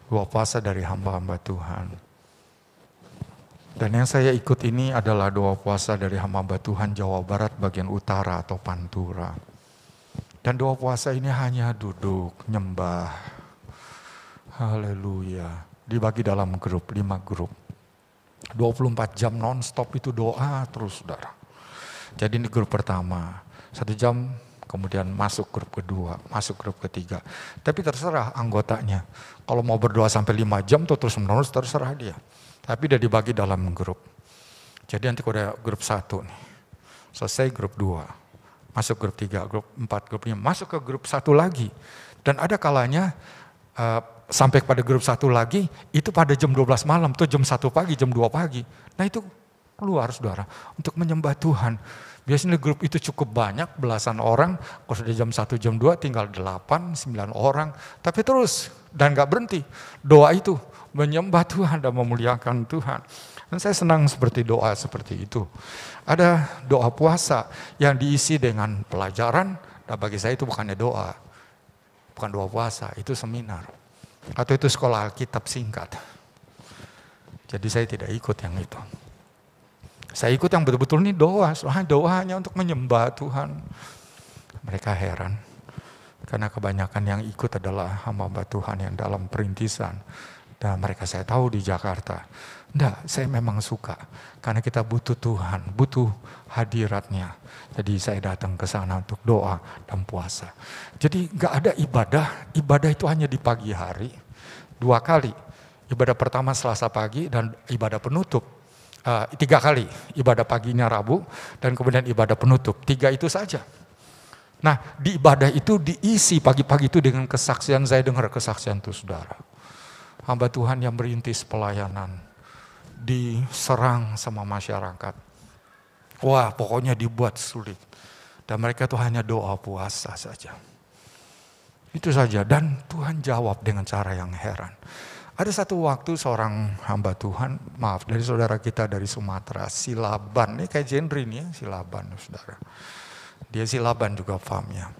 Doa puasa dari hamba-hamba Tuhan. Dan yang saya ikut ini adalah doa puasa dari hamba Tuhan Jawa Barat bagian utara atau Pantura. Dan doa puasa ini hanya duduk, nyembah. Haleluya. Dibagi dalam grup, 5 grup. 24 jam non-stop itu doa terus, saudara. Jadi ini grup pertama, 1 jam, kemudian masuk grup kedua, masuk grup ketiga. Tapi terserah anggotanya. Kalau mau berdoa sampai 5 jam tuh terus menerus, terserah dia. Tapi udah dibagi dalam grup. Jadi nanti kalau ada grup 1 nih, selesai grup 2, masuk grup 3, grup 4, grup 5, masuk ke grup 1 lagi. Dan ada kalanya sampai pada grup 1 lagi, itu pada jam 12 malam, tuh jam 1 pagi, jam 2 pagi. Nah itu keluar, saudara, untuk menyembah Tuhan. Biasanya grup itu cukup banyak, belasan orang, kalau sudah jam 1, jam 2 tinggal 8, 9 orang. Tapi terus, dan gak berhenti, doa itu, menyembah Tuhan dan memuliakan Tuhan. Dan saya senang seperti doa seperti itu. Ada doa puasa yang diisi dengan pelajaran, nah bagi saya itu bukannya doa, bukan doa puasa, itu seminar. Atau itu sekolah Alkitab singkat. Jadi saya tidak ikut yang itu. Saya ikut yang betul-betul ini doa. Soalnya doanya untuk menyembah Tuhan. Mereka heran. Karena kebanyakan yang ikut adalah hamba Tuhan yang dalam perintisan. Dan mereka saya tahu di Jakarta. Enggak, saya memang suka. Karena kita butuh Tuhan, butuh hadiratnya. Jadi saya datang ke sana untuk doa dan puasa. Jadi enggak ada ibadah itu hanya di pagi hari. 2 kali. Ibadah pertama Selasa pagi dan ibadah penutup. 3 kali. Ibadah paginya Rabu dan kemudian ibadah penutup. 3 itu saja. Nah, di ibadah itu diisi pagi-pagi itu dengan kesaksian. Saya dengar kesaksian itu, saudara. Hamba Tuhan yang merintis pelayanan diserang sama masyarakat. Wah, pokoknya dibuat sulit. Dan mereka tuh hanya doa puasa saja. Itu saja, dan Tuhan jawab dengan cara yang heran. Ada satu waktu seorang hamba Tuhan, maaf, dari saudara kita dari Sumatera, Silaban. Ini kayak genre ini ya, Silaban, saudara. Dia Silaban juga fahamnya.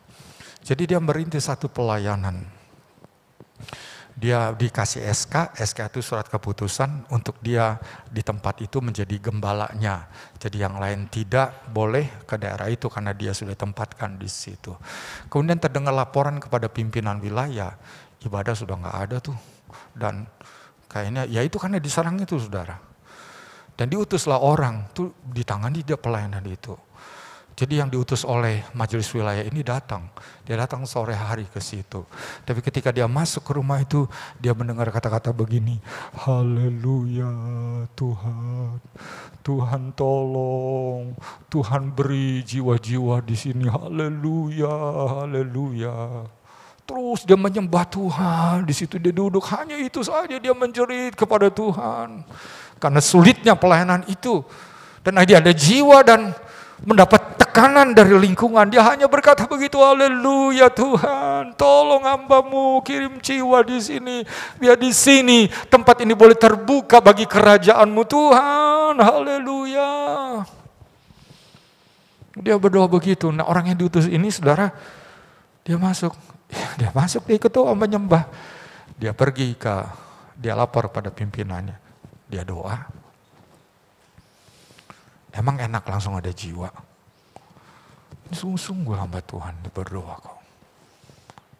Jadi dia merintis satu pelayanan. Dia dikasih SK itu surat keputusan untuk dia di tempat itu menjadi gembalanya. Jadi yang lain tidak boleh ke daerah itu karena dia sudah ditempatkan di situ. Kemudian terdengar laporan kepada pimpinan wilayah, ibadah sudah nggak ada tuh. Dan kayaknya ya itu karena diserang itu, saudara. Dan diutuslah orang, tuh ditangani dia pelayanan itu. Jadi yang diutus oleh majelis wilayah ini datang. Dia datang sore hari ke situ. Tapi ketika dia masuk ke rumah itu, dia mendengar kata-kata begini. Haleluya Tuhan. Tuhan tolong. Tuhan beri jiwa-jiwa di sini. Haleluya, haleluya. Terus dia menyembah Tuhan. Di situ dia duduk. Hanya itu saja dia menjerit kepada Tuhan. Karena sulitnya pelayanan itu. Dan dia ada jiwa dan mendapat tekanan dari lingkungan. Dia hanya berkata begitu, haleluya Tuhan, tolong hamba-Mu kirim jiwa di sini. Biar di sini tempat ini boleh terbuka bagi kerajaan-Mu Tuhan, haleluya. Dia berdoa begitu. Nah, orang yang diutus ini, saudara, dia masuk di ketua menyembah. Dia pergi dia lapor pada pimpinannya. Dia doa. Emang enak langsung ada jiwa. Sungguh-sungguh hamba Tuhan berdoa kok.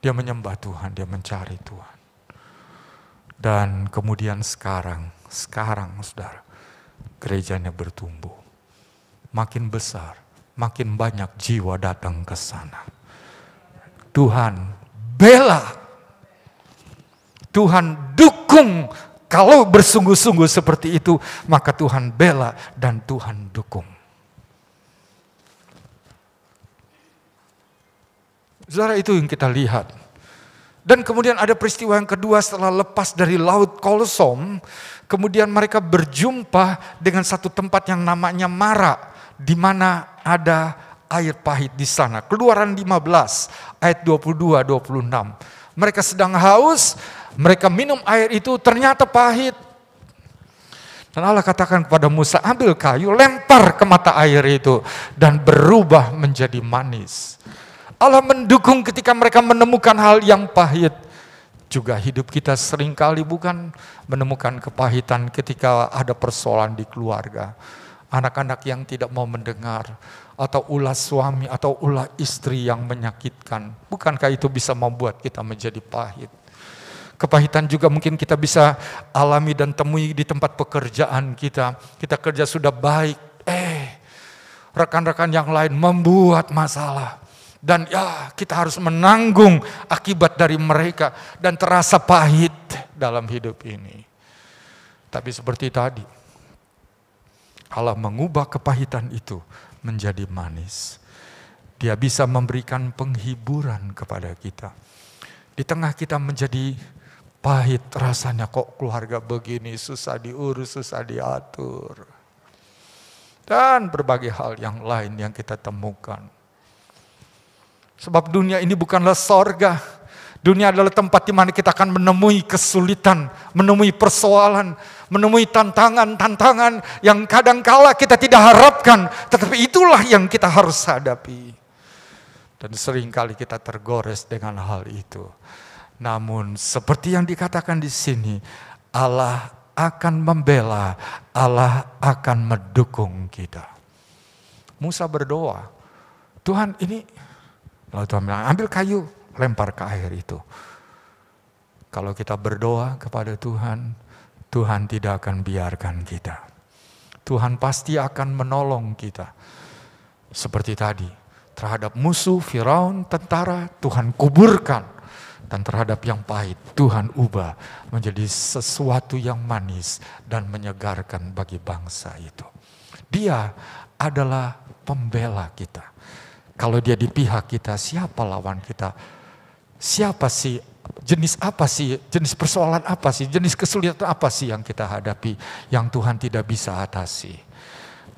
Dia menyembah Tuhan, dia mencari Tuhan. Dan kemudian sekarang saudara, gerejanya bertumbuh. Makin besar, makin banyak jiwa datang ke sana. Tuhan bela. Tuhan dukung. Kalau bersungguh-sungguh seperti itu, maka Tuhan bela dan Tuhan dukung. Saudara, itu yang kita lihat. Dan kemudian ada peristiwa yang kedua setelah lepas dari laut Kolsom. Kemudian mereka berjumpa dengan satu tempat yang namanya Mara. Di mana ada air pahit di sana. Keluaran 15 ayat 22-26. Mereka sedang haus. Mereka minum air itu, ternyata pahit. Dan Allah katakan kepada Musa, ambil kayu, lempar ke mata air itu. Dan berubah menjadi manis. Allah mendukung ketika mereka menemukan hal yang pahit. Juga hidup kita seringkali bukan menemukan kepahitan ketika ada persoalan di keluarga. Anak-anak yang tidak mau mendengar. Atau ulah suami atau ulah istri yang menyakitkan. Bukankah itu bisa membuat kita menjadi pahit? Kepahitan juga mungkin kita bisa alami dan temui di tempat pekerjaan kita. Kita kerja sudah baik, rekan-rekan yang lain membuat masalah. Dan kita harus menanggung akibat dari mereka. Dan terasa pahit dalam hidup ini. Tapi seperti tadi, Allah mengubah kepahitan itu menjadi manis. Dia bisa memberikan penghiburan kepada kita. Di tengah kita menjadi pahit rasanya, kok keluarga begini, susah diurus, susah diatur. Dan berbagai hal yang lain yang kita temukan. Sebab dunia ini bukanlah sorga. Dunia adalah tempat di mana kita akan menemui kesulitan, menemui persoalan, menemui tantangan-tantangan yang kadangkala kita tidak harapkan. Tetapi itulah yang kita harus hadapi. Dan seringkali kita tergores dengan hal itu. Namun seperti yang dikatakan di sini, Allah akan membela, Allah akan mendukung kita. Musa berdoa, Tuhan ini, lalu Tuhan bilang, ambil kayu, lempar ke air itu. Kalau kita berdoa kepada Tuhan, Tuhan tidak akan biarkan kita. Tuhan pasti akan menolong kita. Seperti tadi, terhadap musuh, Firaun, tentara, Tuhan kuburkan. Dan terhadap yang pahit, Tuhan ubah menjadi sesuatu yang manis dan menyegarkan bagi bangsa itu. Dia adalah pembela kita. Kalau dia di pihak kita, siapa lawan kita? Siapa sih, jenis apa sih, jenis persoalan apa sih, jenis kesulitan apa sih yang kita hadapi, yang Tuhan tidak bisa atasi.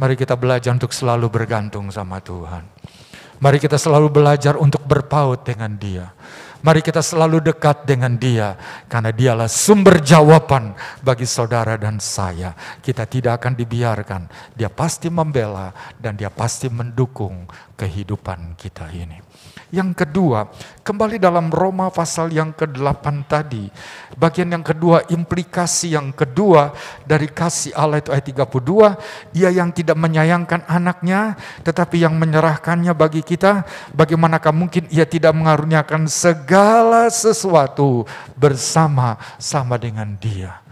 Mari kita belajar untuk selalu bergantung sama Tuhan. Mari kita selalu belajar untuk berpaut dengan Dia. Mari kita selalu dekat dengan Dia, karena Dialah sumber jawaban bagi saudara dan saya. Kita tidak akan dibiarkan. Dia pasti membela dan Dia pasti mendukung kehidupan kita ini. Yang kedua, kembali dalam Roma pasal yang ke-8 tadi. Bagian yang kedua, implikasi yang kedua dari kasih Allah itu ayat 32. Ia yang tidak menyayangkan anaknya, tetapi yang menyerahkannya bagi kita. Bagaimanakah mungkin ia tidak mengaruniakan segala sesuatu bersama-sama dengan Dia.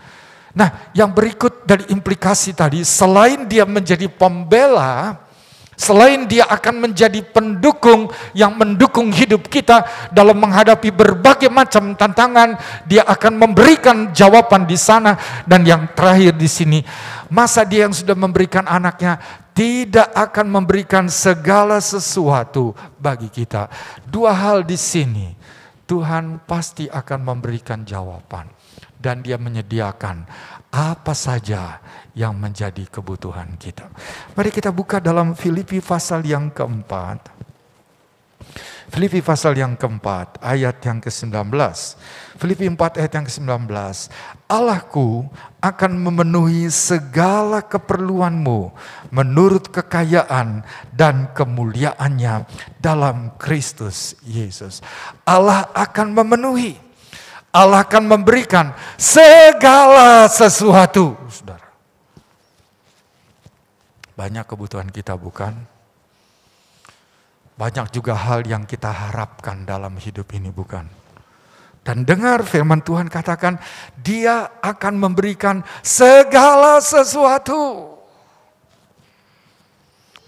Nah, yang berikut dari implikasi tadi, selain Dia menjadi pembela, selain Dia akan menjadi pendukung yang mendukung hidup kita dalam menghadapi berbagai macam tantangan, Dia akan memberikan jawaban di sana. Dan yang terakhir di sini, masa Dia yang sudah memberikan anaknya tidak akan memberikan segala sesuatu bagi kita. Dua hal di sini, Tuhan pasti akan memberikan jawaban. dan Dia menyediakan apa saja yang menjadi kebutuhan kita. Mari kita buka dalam Filipi pasal yang keempat. Filipi pasal yang keempat, ayat yang ke-19. Filipi 4 ayat yang ke-19. Allahku akan memenuhi segala keperluanmu menurut kekayaan dan kemuliaannya dalam Kristus Yesus. Allah akan memenuhi. Allah akan memberikan segala sesuatu. Saudara. Banyak kebutuhan kita, bukan? Banyak juga hal yang kita harapkan dalam hidup ini, bukan? Dan dengar firman Tuhan katakan, Dia akan memberikan segala sesuatu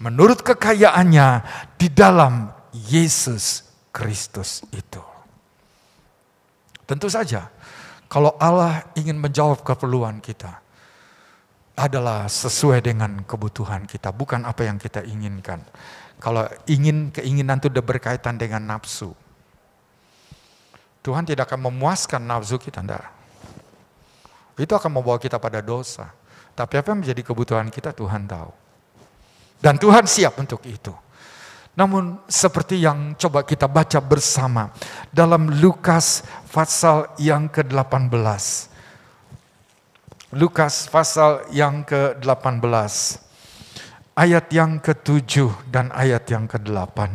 menurut kekayaannya di dalam Yesus Kristus itu. Tentu saja, kalau Allah ingin menjawab keperluan kita, adalah sesuai dengan kebutuhan kita, bukan apa yang kita inginkan. Kalau keinginan itu berkaitan dengan nafsu, Tuhan tidak akan memuaskan nafsu kita, enggak. Itu akan membawa kita pada dosa. Tapi apa yang menjadi kebutuhan kita, Tuhan tahu. Dan Tuhan siap untuk itu. Namun seperti yang coba kita baca bersama dalam Lukas pasal yang ke-18. Lukas pasal yang ke-18. Ayat yang ke-7 dan ayat yang ke-8.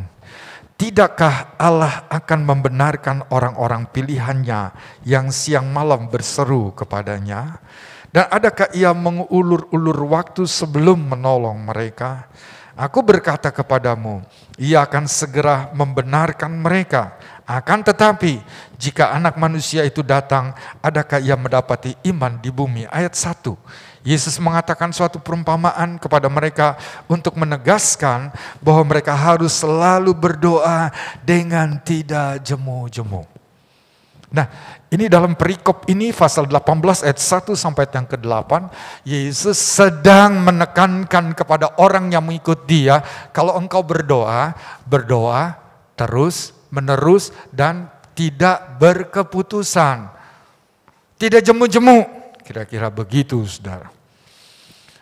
Tidakkah Allah akan membenarkan orang-orang pilihannya yang siang malam berseru kepadanya? Dan adakah Ia mengulur-ulur waktu sebelum menolong mereka? Aku berkata kepadamu, Ia akan segera membenarkan mereka. Akan tetapi, jika Anak Manusia itu datang, adakah Ia mendapati iman di bumi? Ayat 1. Yesus mengatakan suatu perumpamaan kepada mereka untuk menegaskan bahwa mereka harus selalu berdoa dengan tidak jemu-jemu. Nah, ini dalam perikop ini pasal 18 ayat 1 sampai yang ke-8, Yesus sedang menekankan kepada orang yang mengikut Dia, kalau engkau berdoa terus menerus dan tidak berkeputusan. Tidak jemu-jemu, kira-kira begitu, saudara.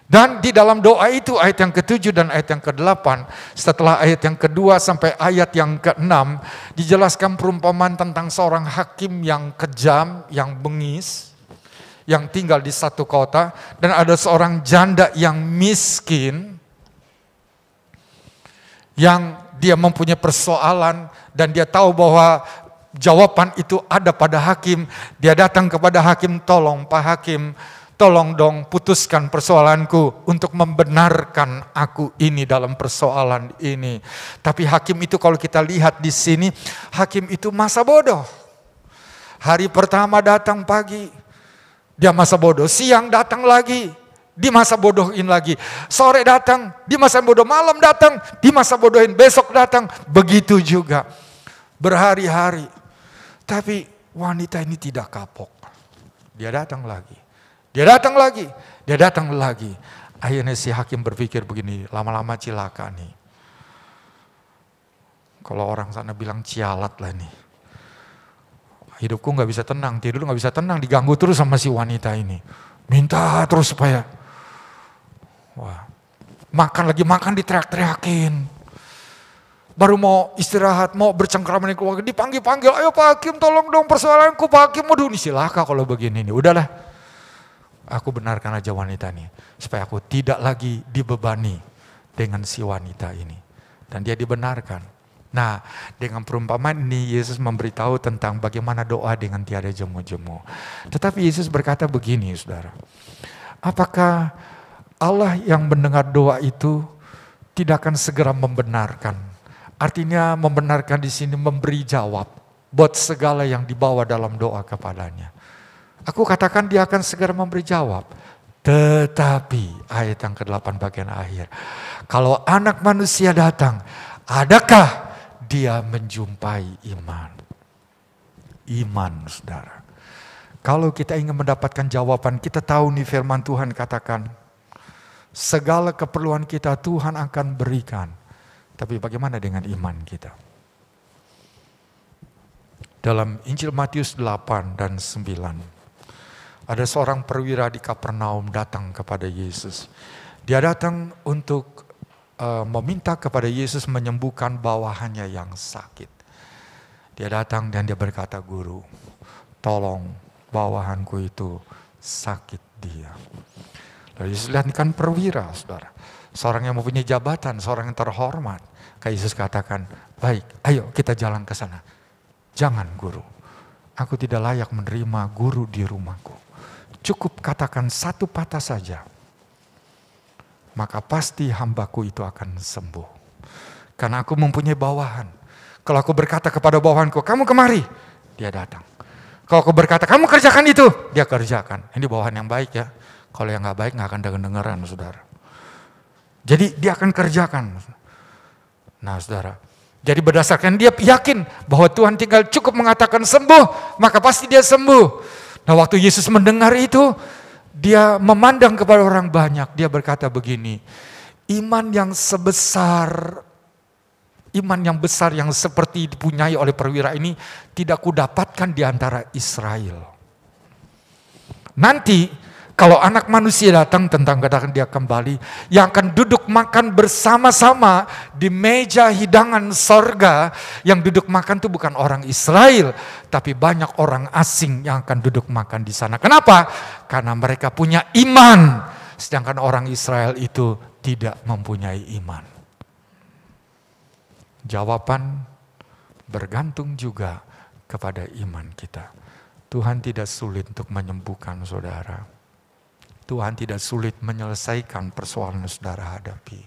Dan di dalam doa itu ayat yang ke-7 dan ayat yang ke-8, setelah ayat yang ke-2 sampai ayat yang ke-6, dijelaskan perumpamaan tentang seorang hakim yang kejam, yang bengis, yang tinggal di satu kota, dan ada seorang janda yang miskin, yang dia mempunyai persoalan, dan dia tahu bahwa jawaban itu ada pada hakim. Dia datang kepada hakim, tolong Pak Hakim, tolong dong putuskan persoalanku untuk membenarkan aku ini dalam persoalan ini. Tapi hakim itu kalau kita lihat di sini, hakim itu masa bodoh. Hari pertama datang pagi, dia masa bodoh. Siang datang lagi, di masa bodohin lagi. Sore datang, di masa bodoh. Malam datang, di masa bodohin. Besok datang, begitu juga. Berhari-hari. Tapi wanita ini tidak kapok. Dia datang lagi. Dia datang lagi, dia datang lagi. Akhirnya si hakim berpikir begini, lama-lama cilaka nih. Kalau orang sana bilang cialat lah nih. Hidupku gak bisa tenang, tidur gak bisa tenang, diganggu terus sama si wanita ini. Minta terus supaya, wah, makan lagi makan diteriak-teriakin. Baru mau istirahat, mau bercengkrama dengan keluarga, dipanggil-panggil, ayo Pak Hakim tolong dong persoalanku Pak Hakim. Waduh ini silaka kalau begini nih, udahlah. Aku benarkan aja wanita ini, supaya aku tidak lagi dibebani dengan si wanita ini. Dan dia dibenarkan. Nah, dengan perumpamaan ini Yesus memberitahu tentang bagaimana doa dengan tiada jemu-jemu. Tetapi Yesus berkata begini, saudara. Apakah Allah yang mendengar doa itu tidak akan segera membenarkan? Artinya membenarkan di sini memberi jawab buat segala yang dibawa dalam doa kepadanya. Aku katakan dia akan segera memberi jawab. Tetapi, ayat yang ke-8 bagian akhir. Kalau Anak Manusia datang, adakah dia menjumpai iman? Iman, saudara. Kalau kita ingin mendapatkan jawaban, kita tahu nih firman Tuhan katakan, segala keperluan kita Tuhan akan berikan. Tapi bagaimana dengan iman kita? Dalam Injil Matius 8 dan 9. Ada seorang perwira di Kapernaum datang kepada Yesus. Dia datang untuk meminta kepada Yesus menyembuhkan bawahannya yang sakit. Dia datang dan dia berkata, "Guru, tolong bawahanku itu sakit dia." Lalu Yesus lihat kan perwira, saudara. Seorang yang mempunyai jabatan, seorang yang terhormat. Kayak Yesus katakan, "Baik, ayo kita jalan ke sana." "Jangan, Guru. Aku tidak layak menerima guru di rumahku. Cukup katakan satu patah saja, maka pasti hambaku itu akan sembuh. Karena aku mempunyai bawahan. Kalau aku berkata kepada bawahanku, 'Kamu kemari,' dia datang. Kalau aku berkata, 'Kamu kerjakan itu,' dia kerjakan." Ini bawahan yang baik ya. Kalau yang gak baik gak akan dengeran, saudara. Jadi dia akan kerjakan. Nah, saudara. Jadi berdasarkan dia yakin bahwa Tuhan tinggal cukup mengatakan sembuh, maka pasti dia sembuh. Nah, waktu Yesus mendengar itu, dia memandang kepada orang banyak. Dia berkata begini, iman yang besar yang seperti dipunyai oleh perwira ini tidak kudapatkan di antara Israel. Nanti kalau anak manusia datang, tentang katakan dia kembali, yang akan duduk makan bersama-sama di meja hidangan sorga, yang duduk makan itu bukan orang Israel, tapi banyak orang asing yang akan duduk makan di sana. Kenapa? Karena mereka punya iman, sedangkan orang Israel itu tidak mempunyai iman. Jawaban bergantung juga kepada iman kita. Tuhan tidak sulit untuk menyembuhkan saudara. Tuhan tidak sulit menyelesaikan persoalan yang saudara hadapi.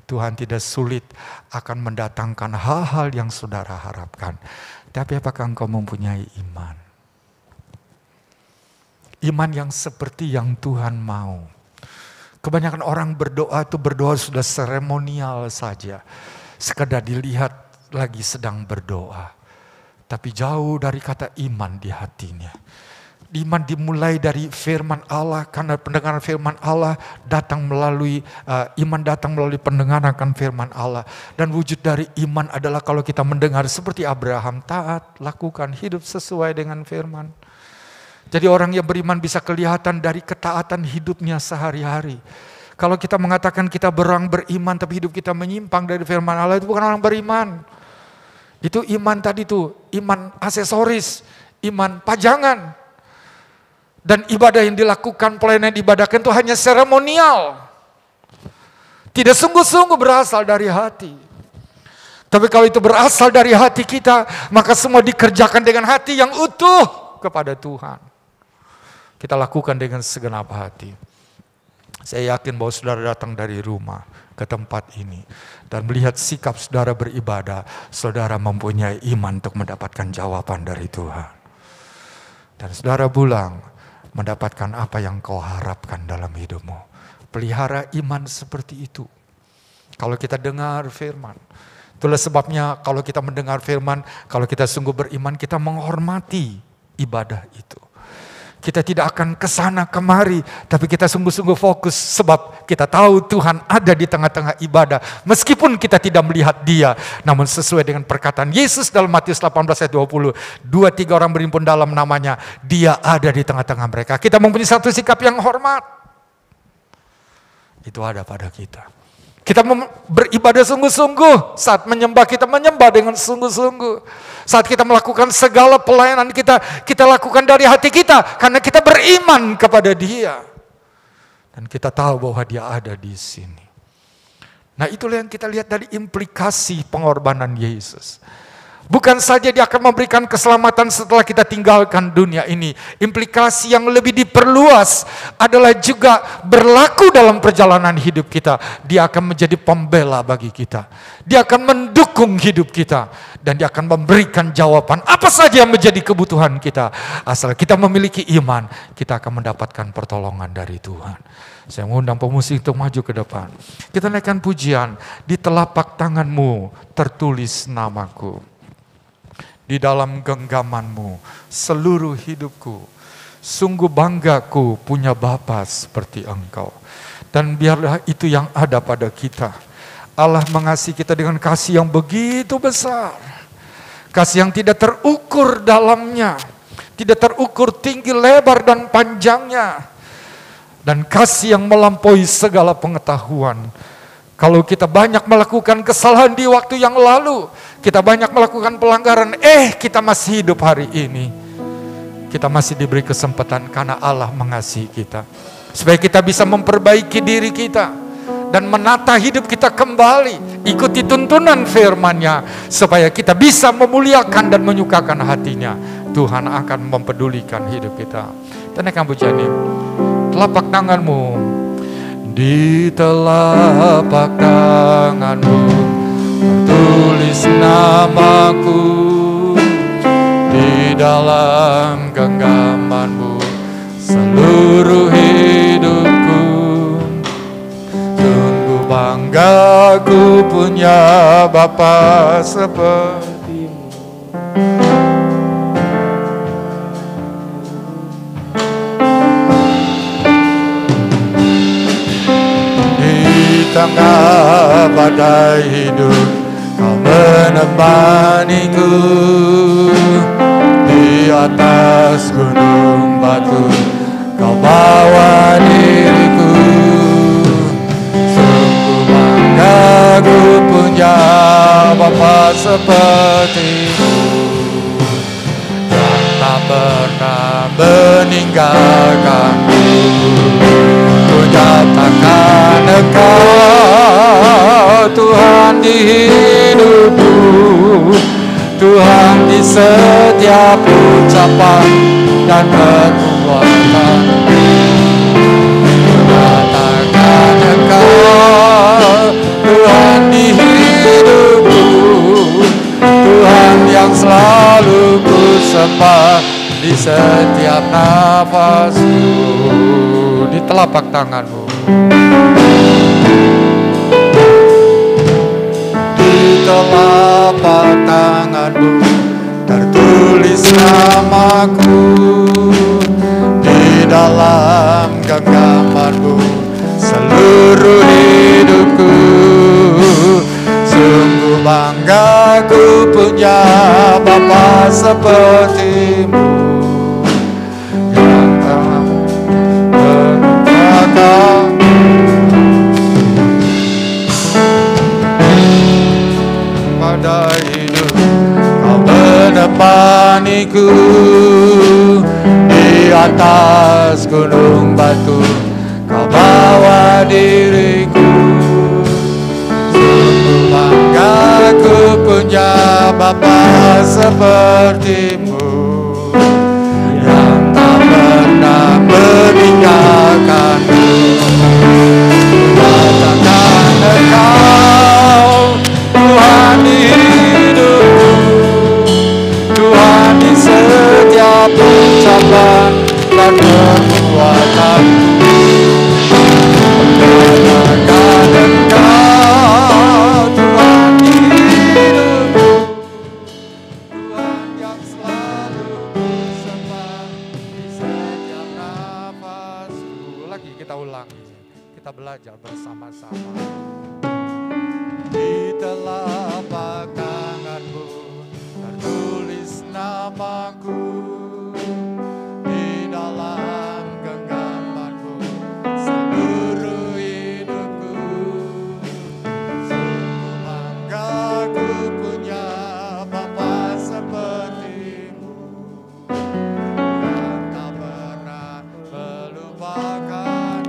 Tuhan tidak sulit akan mendatangkan hal-hal yang saudara harapkan. Tapi apakah engkau mempunyai iman? Iman yang seperti yang Tuhan mau. Kebanyakan orang berdoa itu berdoa sudah seremonial saja. Sekedar dilihat lagi sedang berdoa. Tapi jauh dari kata iman di hatinya. Iman dimulai dari firman Allah, karena pendengaran firman Allah datang melalui iman datang melalui pendengaran akan firman Allah. Dan wujud dari iman adalah kalau kita mendengar seperti Abraham, taat, lakukan, hidup sesuai dengan firman. Jadi orang yang beriman bisa kelihatan dari ketaatan hidupnya sehari-hari. Kalau kita mengatakan kita beriman tapi hidup kita menyimpang dari firman Allah, itu bukan orang beriman. Itu iman tadi tuh, iman aksesoris, iman pajangan. Dan ibadah yang dilakukan, pelayanan yang diibadahkan itu hanya seremonial. Tidak sungguh-sungguh berasal dari hati. Tapi kalau itu berasal dari hati kita, maka semua dikerjakan dengan hati yang utuh kepada Tuhan. Kita lakukan dengan segenap hati. Saya yakin bahwa saudara datang dari rumah ke tempat ini dan melihat sikap saudara beribadah, saudara mempunyai iman untuk mendapatkan jawaban dari Tuhan. Dan saudara pulang mendapatkan apa yang kau harapkan dalam hidupmu. Pelihara iman seperti itu. Kalau kita dengar firman, itulah sebabnya kalau kita mendengar firman, kalau kita sungguh beriman, kita menghormati ibadah itu. Kita tidak akan kesana kemari, tapi kita sungguh-sungguh fokus sebab kita tahu Tuhan ada di tengah-tengah ibadah. Meskipun kita tidak melihat Dia, namun sesuai dengan perkataan Yesus dalam Matius 18 ayat 20, 2-3 orang berhimpun dalam namanya, Dia ada di tengah-tengah mereka. Kita mempunyai satu sikap yang hormat. Itu ada pada kita. Kita beribadah sungguh-sungguh. Saat menyembah, kita menyembah dengan sungguh-sungguh. Saat kita melakukan segala pelayanan kita lakukan dari hati kita. Karena kita beriman kepada Dia. Dan kita tahu bahwa Dia ada di sini. Nah, itulah yang kita lihat dari implikasi pengorbanan Yesus. Bukan saja Dia akan memberikan keselamatan setelah kita tinggalkan dunia ini. Implikasi yang lebih diperluas adalah juga berlaku dalam perjalanan hidup kita. Dia akan menjadi pembela bagi kita. Dia akan mendukung hidup kita. Dan Dia akan memberikan jawaban apa saja yang menjadi kebutuhan kita. Asal kita memiliki iman, kita akan mendapatkan pertolongan dari Tuhan. Saya mengundang pemusik untuk maju ke depan. Kita naikkan pujian. Di telapak tanganmu tertulis namaku. Di dalam genggamanmu seluruh hidupku. Sungguh banggaku punya Bapa seperti Engkau. Dan biarlah itu yang ada pada kita. Allah mengasihi kita dengan kasih yang begitu besar. Kasih yang tidak terukur dalamnya. tidak terukur tinggi, lebar, dan panjangnya. Dan kasih yang melampaui segala pengetahuan. Kalau kita banyak melakukan kesalahan di waktu yang lalu, kita banyak melakukan pelanggaran, kita masih hidup hari ini. Kita masih diberi kesempatan karena Allah mengasihi kita. Supaya kita bisa memperbaiki diri kita dan menata hidup kita kembali. Ikuti tuntunan firman-Nya supaya kita bisa memuliakan dan menyukakan hati-Nya. Tuhan akan mempedulikan hidup kita. Tenangkan pujian ini. Telapak tanganmu. Di telapak tanganmu tertulis namaku, di dalam genggamanmu seluruh hidupku. Sungguh bangga ku punya Bapa sepertimu. Tengah badai hidup Kau menemaniku, di atas gunung batu Kau bawa diriku. Sungguh bangga ku punya Bapa sepertimu, yang tak pernah meninggalkanku. Nyatakan Engkau Tuhan di hidupku, Tuhan di setiap ucapan dan perbuatan. Nyatakan Engkau Tuhan di hidupku, Tuhan yang selalu ku sembah di setiap nafasku. Di telapak tanganmu, di telapak tanganmu tertulis namaku, di dalam genggamanmu seluruh hidupku. Sungguh bangga ku punya Bapa sepertimu, pada hidup Kau menemaniku, di atas gunung batu Kau bawa diriku. Sungguh bangga ku punya Bapa sepertimu, yang tak pernah meninggalkanku. Nyatakan Engkau Tuhan di hidupku, Tuhan di setiap ucapan dan perbuatanku. Nyatakan Engkau Tuhan di hidupku, Tuhan yang selalu bersama di setiap nafasku. Lagi kita ulangi, kita belajar bersama-sama. Di telapak tanganmu tertulis namaku, di dalam genggamanmu seluruh hidupku. Sungguh bangga ku punya Bapa sepertimu, yang tak pernah melupakan.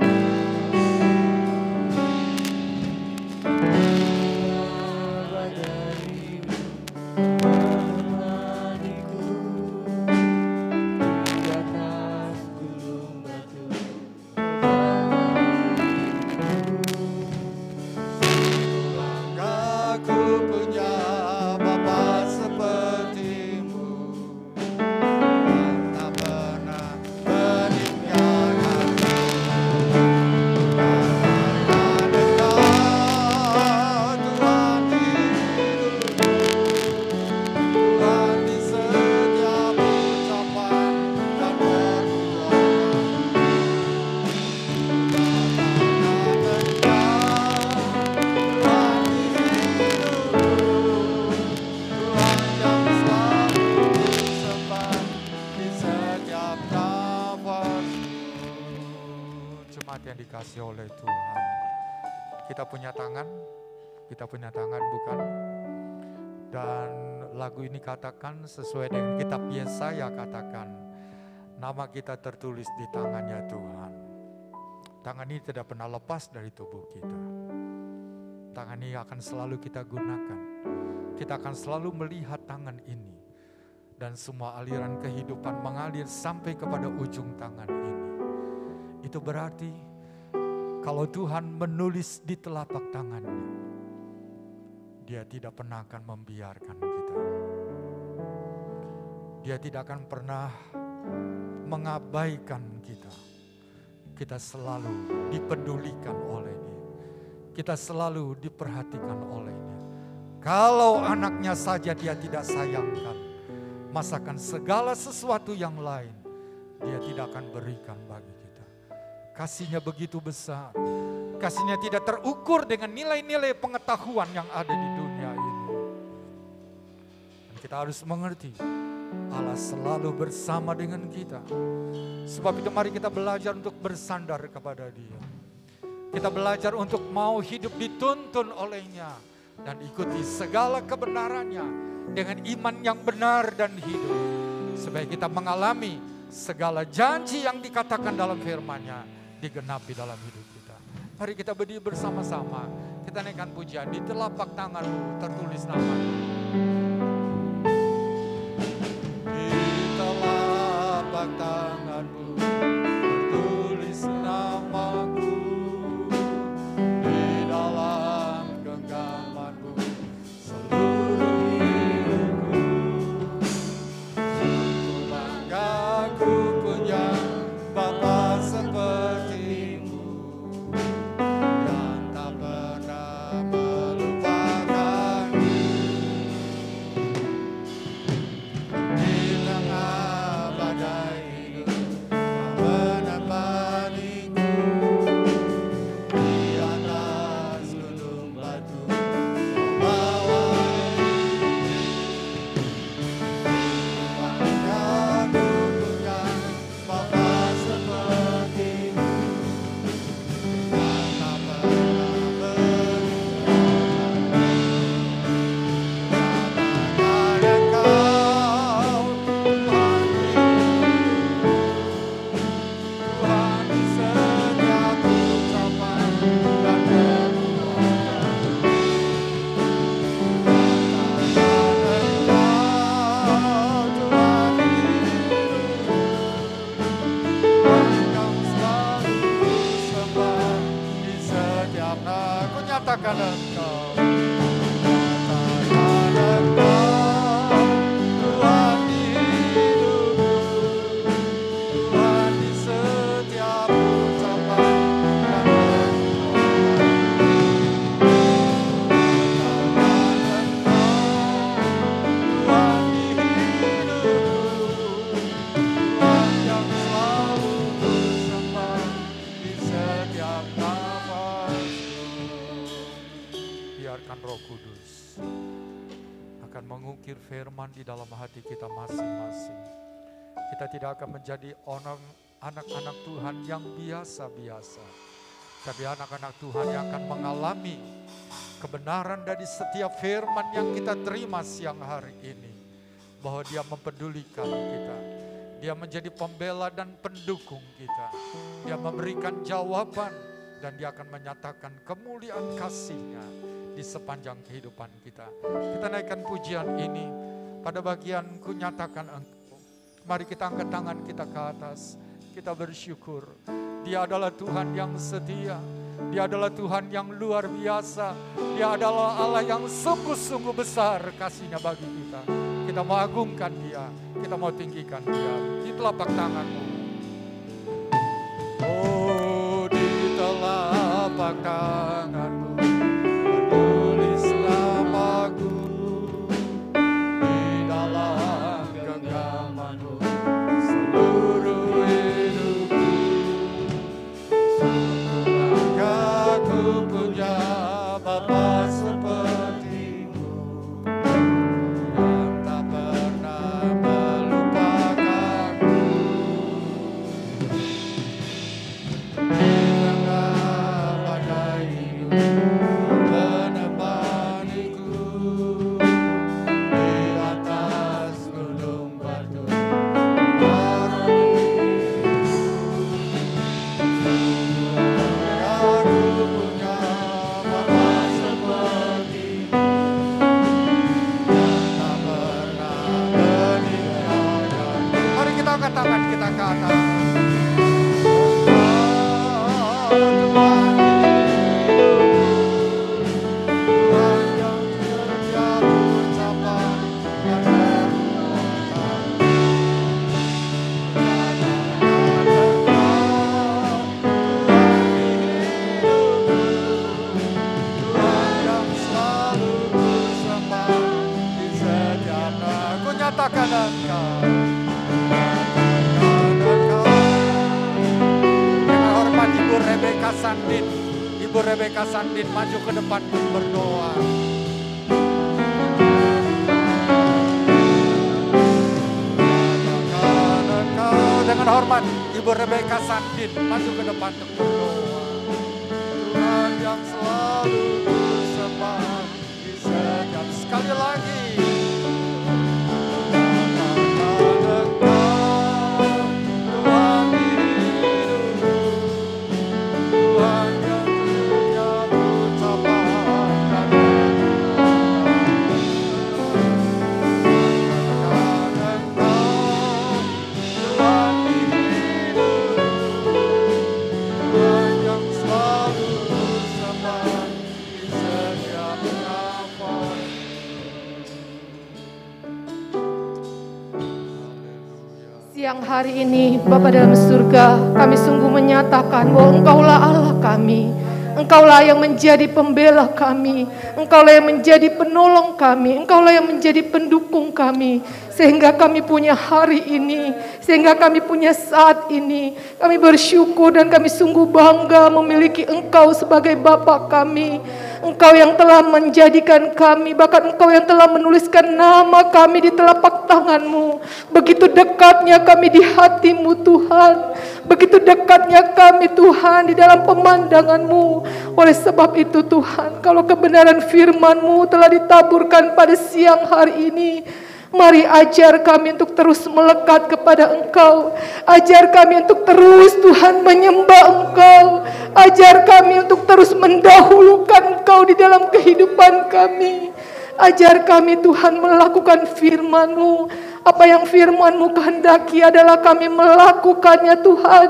dikasih oleh Tuhan. Kita punya tangan bukan? Dan lagu ini katakan sesuai dengan kitab Yesaya, katakan nama kita tertulis di tangannya Tuhan. Tangan ini tidak pernah lepas dari tubuh kita. Tangan ini akan selalu kita gunakan. Kita akan selalu melihat tangan ini. Dan semua aliran kehidupan mengalir sampai kepada ujung tangan ini. Itu berarti kalau Tuhan menulis di telapak tangannya, Dia tidak pernah akan membiarkan kita. Dia tidak akan pernah mengabaikan kita. Kita selalu dipedulikan oleh-Nya. Kita selalu diperhatikan oleh-Nya. Kalau anaknya saja Dia tidak sayangkan, masakan segala sesuatu yang lain Dia tidak akan berikan bagi kita. Kasih-Nya begitu besar. Kasih-Nya tidak terukur dengan nilai-nilai pengetahuan yang ada di dunia ini. Dan kita harus mengerti Allah selalu bersama dengan kita. Sebab itu mari kita belajar untuk bersandar kepada Dia. Kita belajar untuk mau hidup dituntun oleh-Nya dan ikuti segala kebenarannya dengan iman yang benar dan hidup. Supaya kita mengalami segala janji yang dikatakan dalam firman-Nya digenapi dalam hidup kita. Mari kita berdiri bersama-sama. Kita naikkan pujian. Di telapak tanganmu tertulis nama-Mu. Di telapak tanganmu tertulis nama-Ku. Di dalam genggaman-Mu seluruh hidupku. Banggaku punya Bapa seperti-Mu yang tak pernah melupakanku. Di tengah badai hidup Kau menemaniku. Di atas gunung batu Kau bawaku. Banggaku punya Bapa seperti-Mu yang tak pernah berubah. Bangga Engkau Tuhan hidupku. Tuhan di setiap ucapan dan perbuatan. Katakan Engkau Tuhan hidupku. Yang selalu kusembah di setiap aku nyatakan Engkau. Nyatakan Engkau Tuhan hidupku. Tuhan di setiap ucapan dan perbuatan. Katakan Engkau Tuhan hidupku. Tuhan yang selalu kusembah di setiap nafasku. Biarkan Roh Kudus akan mengukir firman di dalam hati kita masing-masing. Kita tidak akan menjadi anak-anak Tuhan yang biasa-biasa, tapi anak-anak Tuhan yang akan mengalami kebenaran dari setiap firman yang kita terima siang hari ini. Bahwa Dia mempedulikan kita. Dia menjadi pembela dan pendukung kita. Dia memberikan jawaban dan Dia akan menyatakan kemuliaan kasih-Nya di sepanjang kehidupan kita. Kita naikkan pujian ini. Pada bagian ku nyatakan Engkau. Mari kita angkat tangan kita ke atas. Kita bersyukur. Dia adalah Tuhan yang setia. Dia adalah Tuhan yang luar biasa. Dia adalah Allah yang sungguh-sungguh besar kasih-Nya bagi kita. Kita mau agungkan Dia. Kita mau tinggikan Dia. Di telapak tanganmu. Oh, di telapak tanganmu tertulis nama-Ku. Di dalam genggaman-Mu seluruh hidupku. Banggaku punya Bapa seperti-Mu yang tak pernah melupakanku. Di tengah kita ke atas. Nyatakan Engkau. Dengan hormat Ibu Rebecca Sandin. Ibu Rebecca Sandin maju ke depan berdoa. Nyatakan Engkau. Dengan hormat Ibu Rebecca Sandin maju ke depan untuk berdoa. Tuhan yang selalu bersama di setiap sekali lagi. Siang hari ini, Bapa dalam surga, kami sungguh menyatakan bahwa Engkaulah Allah kami. Engkaulah yang menjadi pembela kami. Engkaulah yang menjadi penolong kami. Engkaulah yang menjadi pendukung kami. Sehingga kami punya hari ini. Sehingga kami punya saat ini. Kami bersyukur dan kami sungguh bangga memiliki Engkau sebagai Bapa kami. Engkau yang telah menjadikan kami, bahkan Engkau yang telah menuliskan nama kami di telapak tangan-Mu. Begitu dekatnya kami di hati-Mu Tuhan. Begitu dekatnya kami Tuhan di dalam pemandangan-Mu. Oleh sebab itu Tuhan, kalau kebenaran firman-Mu telah ditaburkan pada siang hari ini, mari ajar kami untuk terus melekat kepada Engkau. Ajar kami untuk terus Tuhan menyembah Engkau. Ajar kami untuk terus mendahulukan Engkau di dalam kehidupan kami. Ajar kami Tuhan melakukan firman-Mu. Apa yang firman-Mu kehendaki adalah kami melakukannya Tuhan.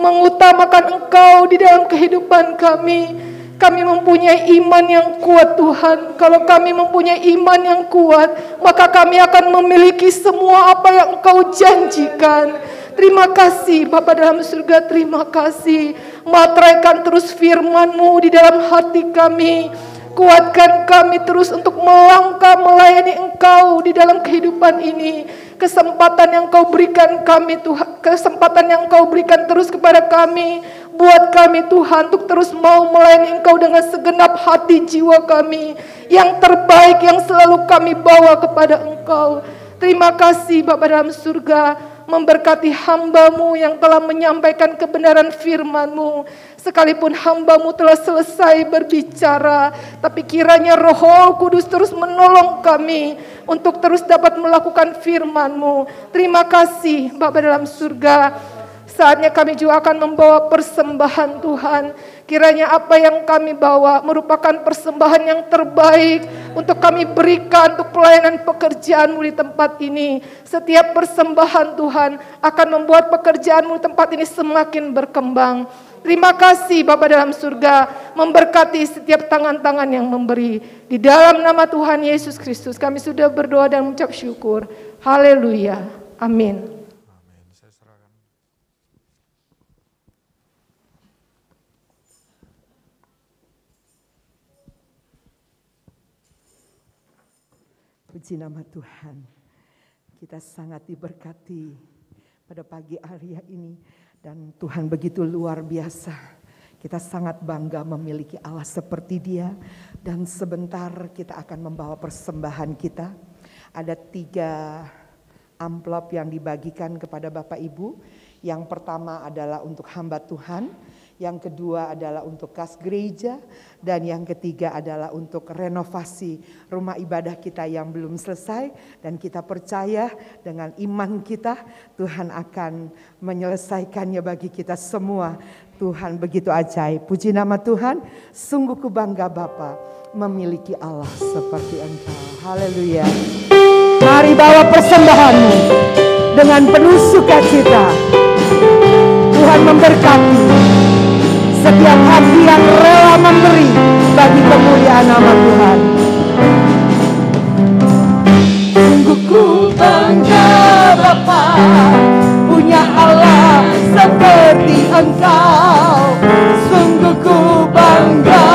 Mengutamakan Engkau di dalam kehidupan kami. Kami mempunyai iman yang kuat Tuhan. Kalau kami mempunyai iman yang kuat, maka kami akan memiliki semua apa yang Engkau janjikan. Terima kasih Bapa dalam surga, terima kasih. Materaikan terus firman-Mu di dalam hati kami. Kuatkan kami terus untuk melangkah melayani Engkau di dalam kehidupan ini. Kesempatan yang Kau berikan kami Tuhan, kesempatan yang Kau berikan terus kepada kami. Buat kami Tuhan untuk terus mau melayani Engkau dengan segenap hati jiwa kami. Yang terbaik yang selalu kami bawa kepada Engkau. Terima kasih Bapa dalam surga, memberkati hamba-Mu yang telah menyampaikan kebenaran firman-Mu. Sekalipun hamba-Mu telah selesai berbicara, tapi kiranya Roh Kudus terus menolong kami untuk terus dapat melakukan firman-Mu. Terima kasih Bapa dalam surga. Saatnya kami juga akan membawa persembahan Tuhan. Kiranya apa yang kami bawa merupakan persembahan yang terbaik untuk kami berikan untuk pelayanan pekerjaan-Mu di tempat ini. Setiap persembahan Tuhan akan membuat pekerjaan-Mu di tempat ini semakin berkembang. Terima kasih Bapa dalam surga, memberkati setiap tangan-tangan yang memberi. Di dalam nama Tuhan Yesus Kristus kami sudah berdoa dan mengucap syukur. Haleluya. Amin. Puji nama Tuhan. Kita sangat diberkati pada pagi hari ini. Dan Tuhan begitu luar biasa. Kita sangat bangga memiliki Allah seperti Dia. Dan sebentar kita akan membawa persembahan kita. Ada 3 amplop yang dibagikan kepada Bapak Ibu. Yang pertama adalah untuk hamba Tuhan. Yang kedua adalah untuk kas gereja. Dan yang ketiga adalah untuk renovasi rumah ibadah kita yang belum selesai. Dan kita percaya dengan iman kita Tuhan akan menyelesaikannya bagi kita semua. Tuhan begitu ajaib. Puji nama Tuhan. Sungguh ku bangga Bapa memiliki Allah seperti Engkau. Haleluya. Mari bawa persembahanmu. dengan penuh sukacita. Tuhan memberkati setiap hati yang rela memberi bagi kemuliaan nama Tuhan. Sungguh ku bangga Bapa, punya Allah seperti Engkau. Sungguh ku bangga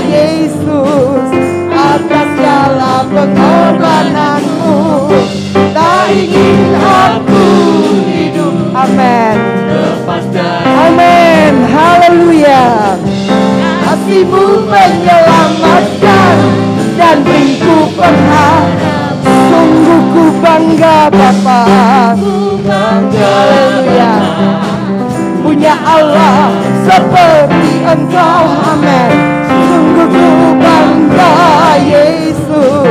Yesus atas segala pengorbananmu. Tak ingin aku hidup, amin, lepas dari, amin, haleluya. Kasih-Mu menyelamatkan dan beriku pengharap. Sungguh ku bangga Bapa, haleluya, punya Allah seperti Engkau, amin. Sungguh ku bangga Yesus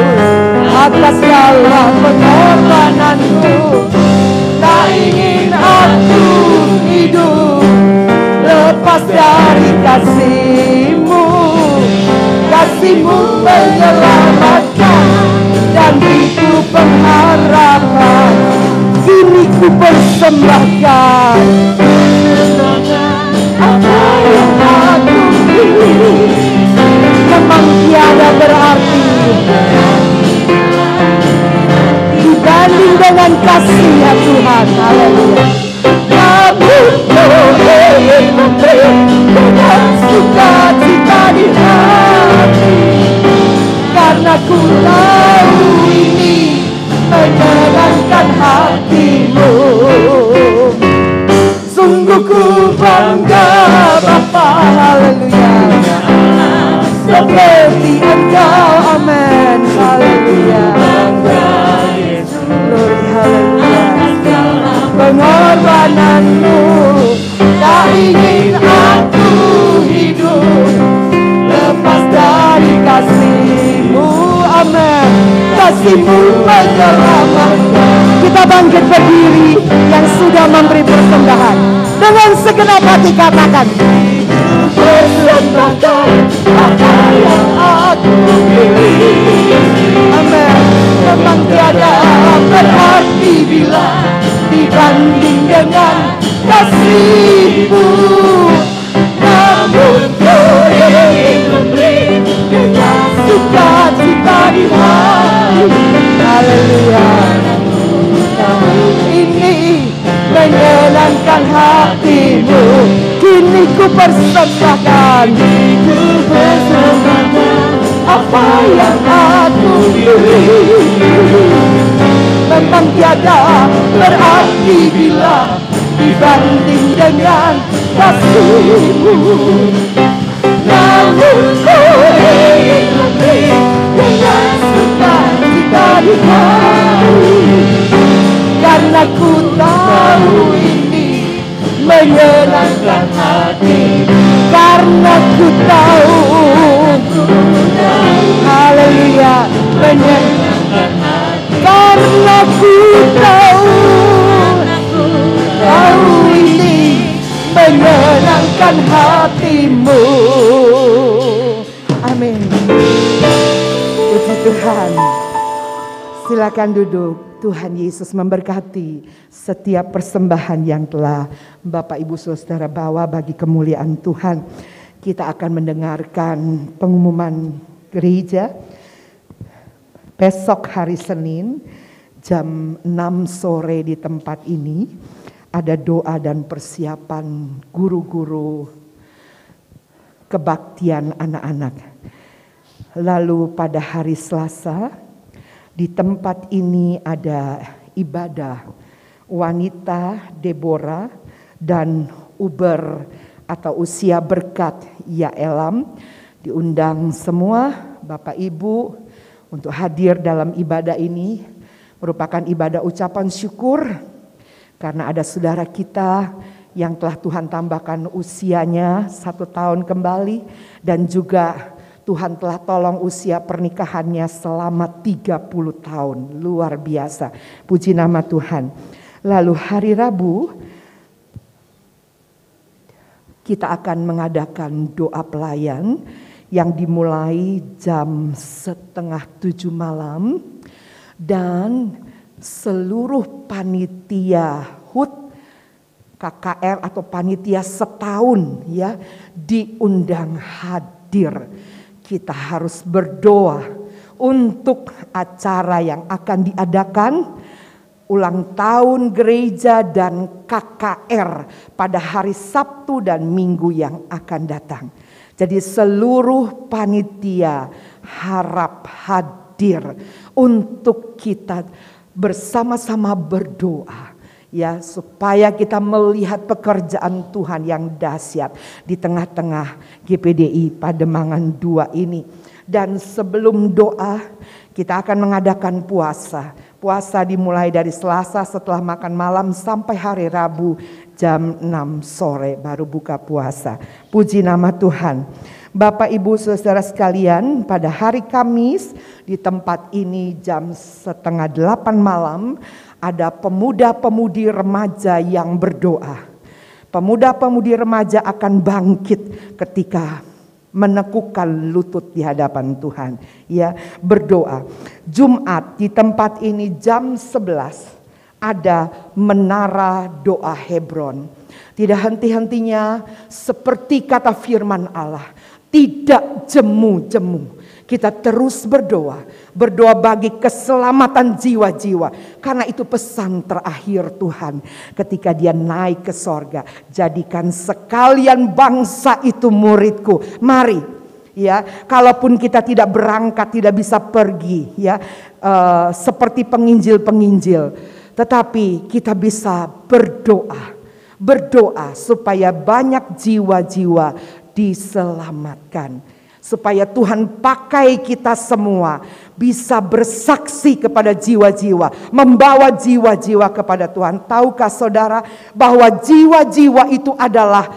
atas segala pengorbananmu. Tak ingin aku hidup lepas dari kasih-Mu. Kasih-Mu menyelamatkan dan beriku pengharapan. Kini ku persembahkan apa yang aku pilih. Memang tiada berarti dibanding dengan kasih ya Tuhan, haleluya. Namun boleh memberi dengan sukacita di hati, karena ku tahu ini menyenangkan hati-Mu. Sungguh ku bangga Bapa, haleluya, seperti Engkau, amin, haleluya. Glory, haleluya. Pengorbananmu, tak ingin aku hidup lepas dari kasih-Mu, amin. Kasih-Mu menyelamatkan. Kita bangkit berdiri yang sudah memberi persembahan. Dengan segenap hati katakan, persembahkan apa yang aku pilih, amin. Memang tiada berarti bila dibanding dengan kasih-Mu. Namun ku ingin memberi dengan sukacita di hati, haleluya. Ini menyenangkan hati-Mu. Kini ku persembahkan, apa yang aku pilih. Memang tiada berarti bila dibanding dengan kasih-Mu. Namun ku ingin memberi dengan sukacita di hati, karena ku tahu ini menyenangkan hati. Karena ku tahu, haleluya, menyenangkan hati. Karena ku tahu ini menyenangkan hati-Mu. Amin. Puji Tuhan. Silakan duduk. Tuhan Yesus memberkati setiap persembahan yang telah Bapak Ibu Saudara bawa bagi kemuliaan Tuhan. Kita akan mendengarkan pengumuman gereja. Besok hari Senin jam 6 sore di tempat ini ada doa dan persiapan guru-guru kebaktian anak-anak. Lalu pada hari Selasa di tempat ini ada ibadah wanita Deborah dan Uber atau usia berkat Ya Elam. Diundang semua Bapak Ibu untuk hadir dalam ibadah ini. Merupakan ibadah ucapan syukur karena ada saudara kita yang telah Tuhan tambahkan usianya 1 tahun kembali, dan juga Tuhan telah tolong usia pernikahannya selama 30 tahun. Luar biasa. Puji nama Tuhan. Lalu hari Rabu kita akan mengadakan doa pelayan yang dimulai jam 6:30 malam. Dan seluruh panitia HUT KKR atau panitia setahun ya diundang hadir. Kita harus berdoa untuk acara yang akan diadakan ulang tahun gereja dan KKR pada hari Sabtu dan Minggu yang akan datang. Jadi seluruh panitia harap hadir untuk kita bersama-sama berdoa ya, supaya kita melihat pekerjaan Tuhan yang dahsyat di tengah-tengah GPDI Pademangan 2 ini. Dan sebelum doa kita akan mengadakan puasa. Puasa dimulai dari Selasa setelah makan malam sampai hari Rabu jam 6 sore baru buka puasa. Puji nama Tuhan. Bapak Ibu Saudara sekalian, pada hari Kamis di tempat ini jam 7:30 malam ada pemuda-pemudi remaja yang berdoa. Pemuda-pemudi remaja akan bangkit ketika menekukkan lutut di hadapan Tuhan, ya, berdoa. Jumat di tempat ini jam 11 ada menara doa Hebron. Tidak henti-hentinya seperti kata firman Allah, tidak jemu-jemu. Kita terus berdoa bagi keselamatan jiwa-jiwa. Karena itu pesan terakhir Tuhan ketika dia naik ke sorga. Jadikan sekalian bangsa itu muridku. Mari ya, kalaupun kita tidak berangkat, tidak bisa pergi ya, seperti penginjil-penginjil. Tetapi kita bisa berdoa supaya banyak jiwa-jiwa diselamatkan. Supaya Tuhan pakai kita semua bisa bersaksi kepada jiwa-jiwa, membawa jiwa-jiwa kepada Tuhan. Tahukah saudara bahwa jiwa-jiwa itu adalah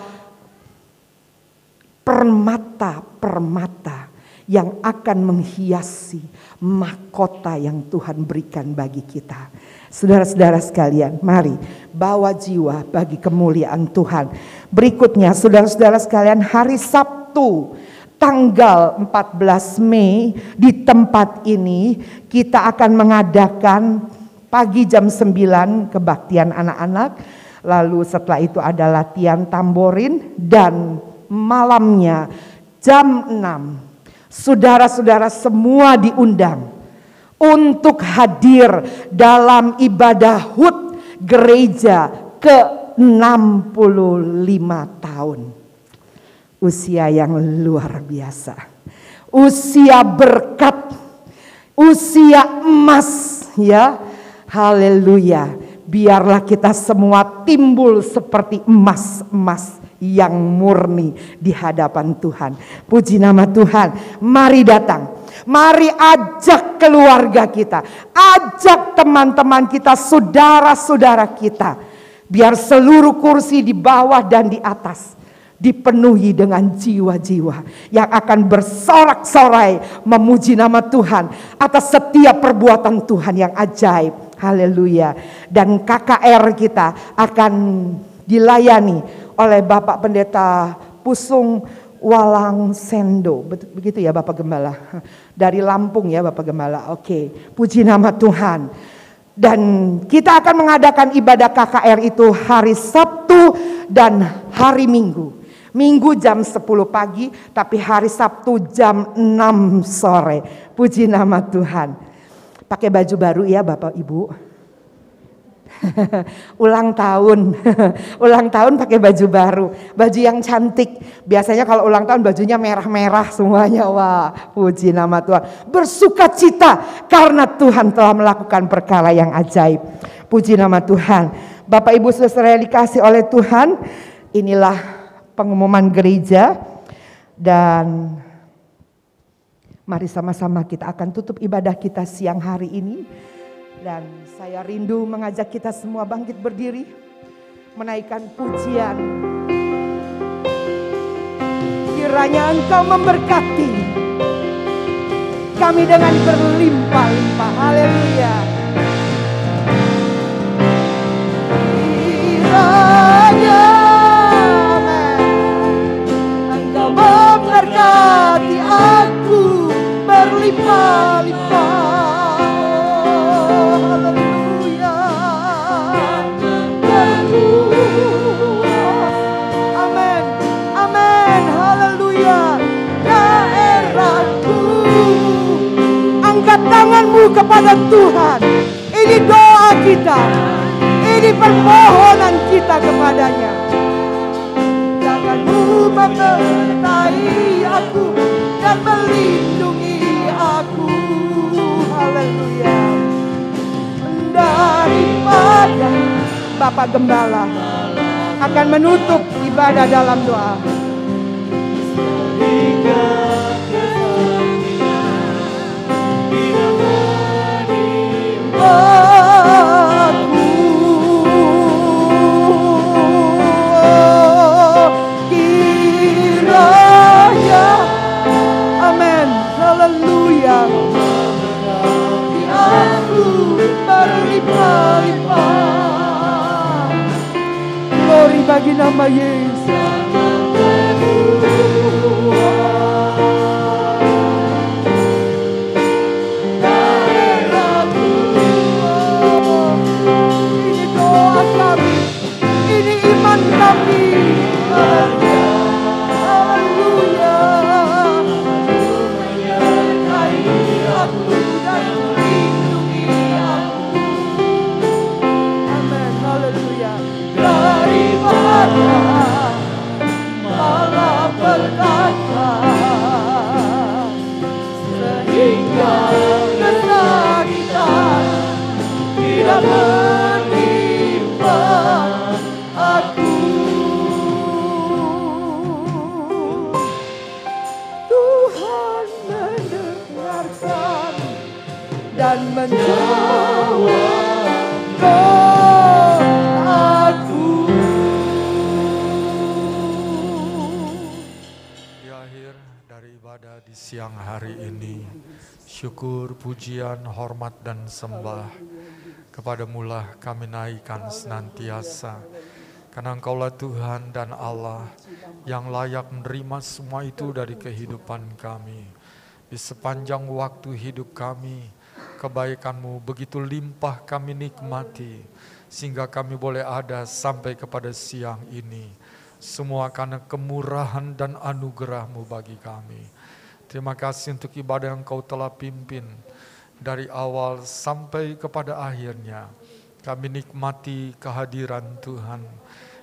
permata-permata yang akan menghiasi mahkota yang Tuhan berikan bagi kita. Saudara-saudara sekalian, mari bawa jiwa bagi kemuliaan Tuhan. Berikutnya saudara-saudara sekalian, hari Sabtu tanggal 14 Mei di tempat ini kita akan mengadakan pagi jam 9 kebaktian anak-anak. Lalu setelah itu ada latihan tamborin dan malamnya jam 6 saudara-saudara semua diundang untuk hadir dalam ibadah HUT gereja ke-65 tahun. Usia yang luar biasa, usia berkat, usia emas ya, haleluya. Biarlah kita semua timbul seperti emas-emas yang murni di hadapan Tuhan. Puji nama Tuhan. Mari datang, mari ajak keluarga kita, ajak teman-teman kita, saudara-saudara kita. Biar seluruh kursi di bawah dan di atas dipenuhi dengan jiwa-jiwa yang akan bersorak-sorai memuji nama Tuhan atas setiap perbuatan Tuhan yang ajaib. Haleluya. Dan KKR kita akan dilayani oleh Bapak Pendeta Pusung Walang Sendo. Begitu ya Bapak Gembala? Dari Lampung ya Bapak Gembala. Oke, puji nama Tuhan. Dan kita akan mengadakan ibadah KKR itu hari Sabtu dan hari Minggu. Minggu jam 10 pagi, tapi hari Sabtu jam 6 sore. Puji nama Tuhan. Pakai baju baru ya Bapak Ibu. Ulang tahun. Ulang tahun pakai baju baru. Baju yang cantik. Biasanya kalau ulang tahun bajunya merah-merah semuanya. Wah, puji nama Tuhan. Bersukacita karena Tuhan telah melakukan perkara yang ajaib. Puji nama Tuhan. Bapak Ibu saudara yang dikasih oleh Tuhan, inilah pengumuman gereja. Dan mari sama-sama kita akan tutup ibadah kita siang hari ini. Dan saya rindu mengajak kita semua bangkit berdiri, menaikkan pujian. Kiranya Engkau memberkati kami dengan berlimpah-limpah. Haleluya. Kiranya Engkau memberkati aku berlimpah-limpah. kepada Tuhan. Ini doa kita, ini permohonan kita kepadanya. Janganmu menyertai aku dan melindungi aku. Haleluya. Daripada Bapak Gembala akan menutup ibadah dalam doa. Kiranya, amin, haleluya, aku berlimpah-limpah. Glory bagi nama Yesus. Ini doa kami, ini iman kami. Haleluya. Menyertai aku dan melindungi aku. Amin, haleluya. Daripada malapetaka sehingga kesakitan tidak menimpa aku. Tuhan mendengarkan dan menjawab doaku. Di akhir dari ibadah di siang hari ini, syukur, pujian, hormat, dan sembah kepadamu-lah kami naikkan senantiasa. Karena Engkaulah Tuhan dan Allah yang layak menerima semua itu dari kehidupan kami. Di sepanjang waktu hidup kami, kebaikan-Mu begitu limpah kami nikmati, sehingga kami boleh ada sampai kepada siang ini. Semua karena kemurahan dan anugerah-Mu bagi kami. Terima kasih untuk ibadah yang Engkau telah pimpin dari awal sampai kepada akhirnya. Kami nikmati kehadiran Tuhan.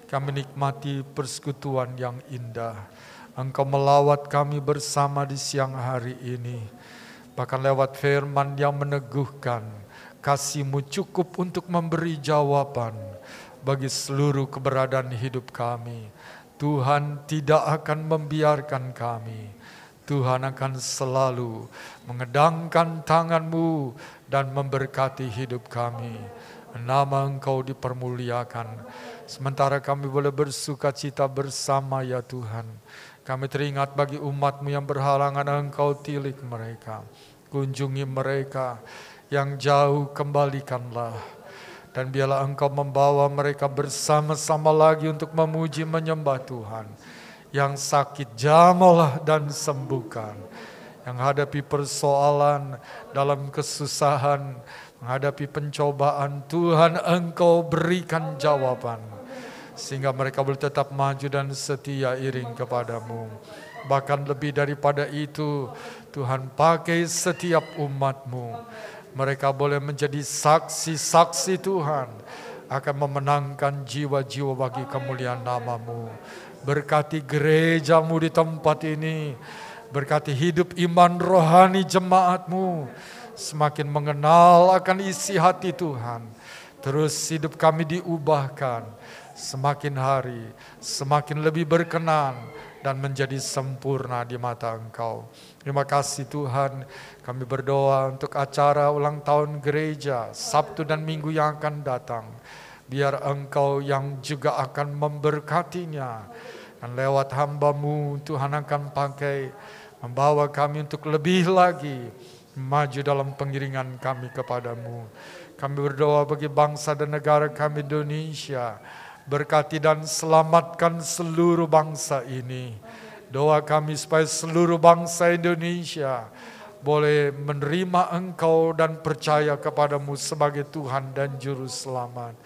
Kami nikmati persekutuan yang indah. Engkau melawat kami bersama di siang hari ini. Bahkan lewat firman yang meneguhkan, kasih-Mu cukup untuk memberi jawaban bagi seluruh keberadaan hidup kami. Tuhan tidak akan membiarkan kami. Tuhan akan selalu mengedangkan tangan-Mu dan memberkati hidup kami. Nama Engkau dipermuliakan. Sementara kami boleh bersuka cita bersama ya Tuhan. Kami teringat bagi umat-Mu yang berhalangan, Engkau tilik mereka. Kunjungi mereka yang jauh, kembalikanlah. Dan biarlah Engkau membawa mereka bersama-sama lagi untuk memuji menyembah Tuhan. Yang sakit jamahlah dan sembuhkan. Yang hadapi persoalan dalam kesusahan, menghadapi pencobaan, Tuhan Engkau berikan jawaban. Sehingga mereka boleh tetap maju dan setia iring kepadamu. Bahkan lebih daripada itu, Tuhan pakai setiap umat-Mu. Mereka boleh menjadi saksi-saksi Tuhan, akan memenangkan jiwa-jiwa bagi kemuliaan nama-Mu. Berkati gereja-Mu di tempat ini, berkati hidup iman rohani jemaat-Mu, semakin mengenal akan isi hati Tuhan. Terus hidup kami diubahkan, semakin hari, semakin lebih berkenan, dan menjadi sempurna di mata Engkau. Terima kasih Tuhan, kami berdoa untuk acara ulang tahun gereja, Sabtu dan Minggu yang akan datang. Biar Engkau yang juga akan memberkatinya. Dan lewat hamba-Mu Tuhan akan pakai, membawa kami untuk lebih lagi maju dalam pengiringan kami kepadamu. Kami berdoa bagi bangsa dan negara kami Indonesia. Berkati dan selamatkan seluruh bangsa ini. Doa kami supaya seluruh bangsa Indonesia boleh menerima Engkau dan percaya kepadamu sebagai Tuhan dan Juru Selamat.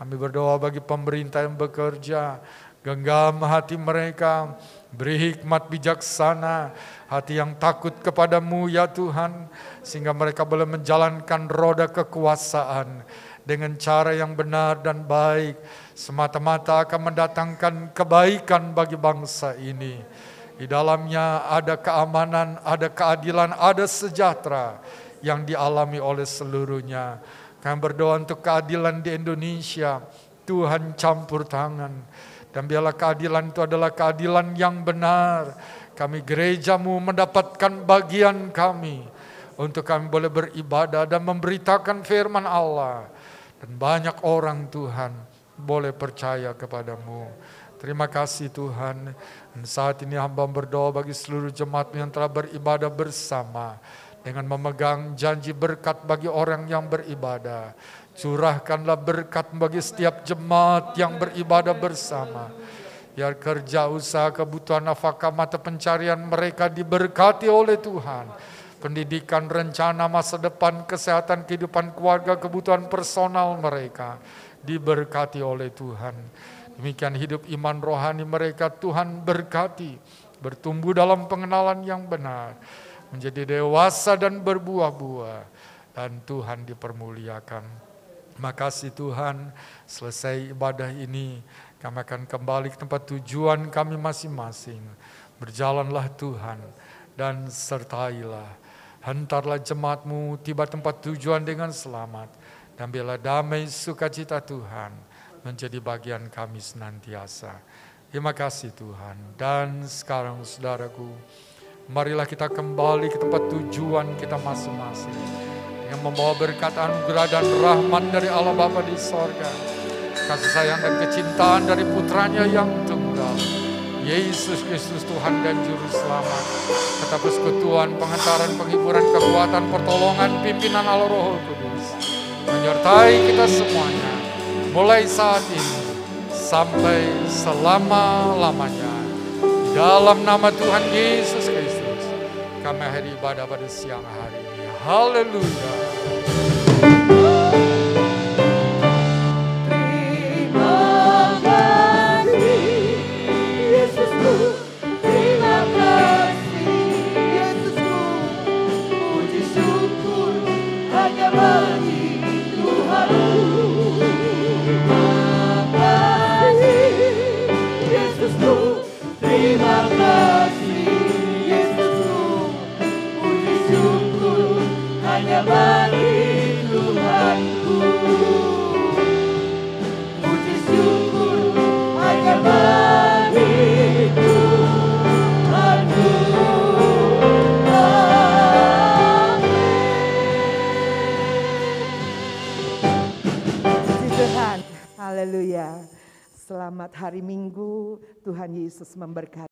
Kami berdoa bagi pemerintah yang bekerja, Genggam hati mereka, beri hikmat bijaksana, hati yang takut kepadamu ya Tuhan, sehingga mereka boleh menjalankan roda kekuasaan dengan cara yang benar dan baik, semata-mata akan mendatangkan kebaikan bagi bangsa ini. Di dalamnya ada keamanan, ada keadilan, ada sejahtera yang dialami oleh seluruhnya. Kami berdoa untuk keadilan di Indonesia, Tuhan campur tangan. Dan biarlah keadilan itu adalah keadilan yang benar. Kami gerejamu mendapatkan bagian kami untuk kami boleh beribadah dan memberitakan firman Allah. Dan banyak orang Tuhan boleh percaya kepadamu. Terima kasih Tuhan. Dan saat ini hamba berdoa bagi seluruh jemaat yang telah beribadah bersama. Dengan memegang janji berkat bagi orang yang beribadah. Curahkanlah berkat bagi setiap jemaat yang beribadah bersama. Biar kerja, usaha, kebutuhan nafkah, mata pencarian mereka diberkati oleh Tuhan. Pendidikan, rencana masa depan, kesehatan, kehidupan keluarga, kebutuhan personal mereka diberkati oleh Tuhan. Demikian hidup iman rohani mereka Tuhan berkati. Bertumbuh dalam pengenalan yang benar. Menjadi dewasa dan berbuah-buah. Dan Tuhan dipermuliakan. Makasih Tuhan, selesai ibadah ini kami akan kembali ke tempat tujuan kami masing-masing. Berjalanlah Tuhan dan sertailah. Hantarlah jemaat-Mu tiba tempat tujuan dengan selamat. Dan biarlah damai sukacita Tuhan menjadi bagian kami senantiasa. Terima kasih Tuhan. Dan sekarang saudaraku, marilah kita kembali ke tempat tujuan kita masing-masing. Yang membawa berkat anugerah dan rahmat dari Allah Bapa di sorga. Kasih sayang dan kecintaan dari putranya yang tunggal. Yesus Kristus Tuhan dan Juru Selamat. Kata persekutuan, pengentaran, penghiburan, kekuatan, pertolongan, pimpinan Allah Roh Kudus. Menyertai kita semuanya. Mulai saat ini sampai selama-lamanya. Dalam nama Tuhan Yesus Kristus. Kami akhiri ibadah pada siang hari ini. Haleluya. Haleluya. Selamat hari Minggu, Tuhan Yesus memberkati.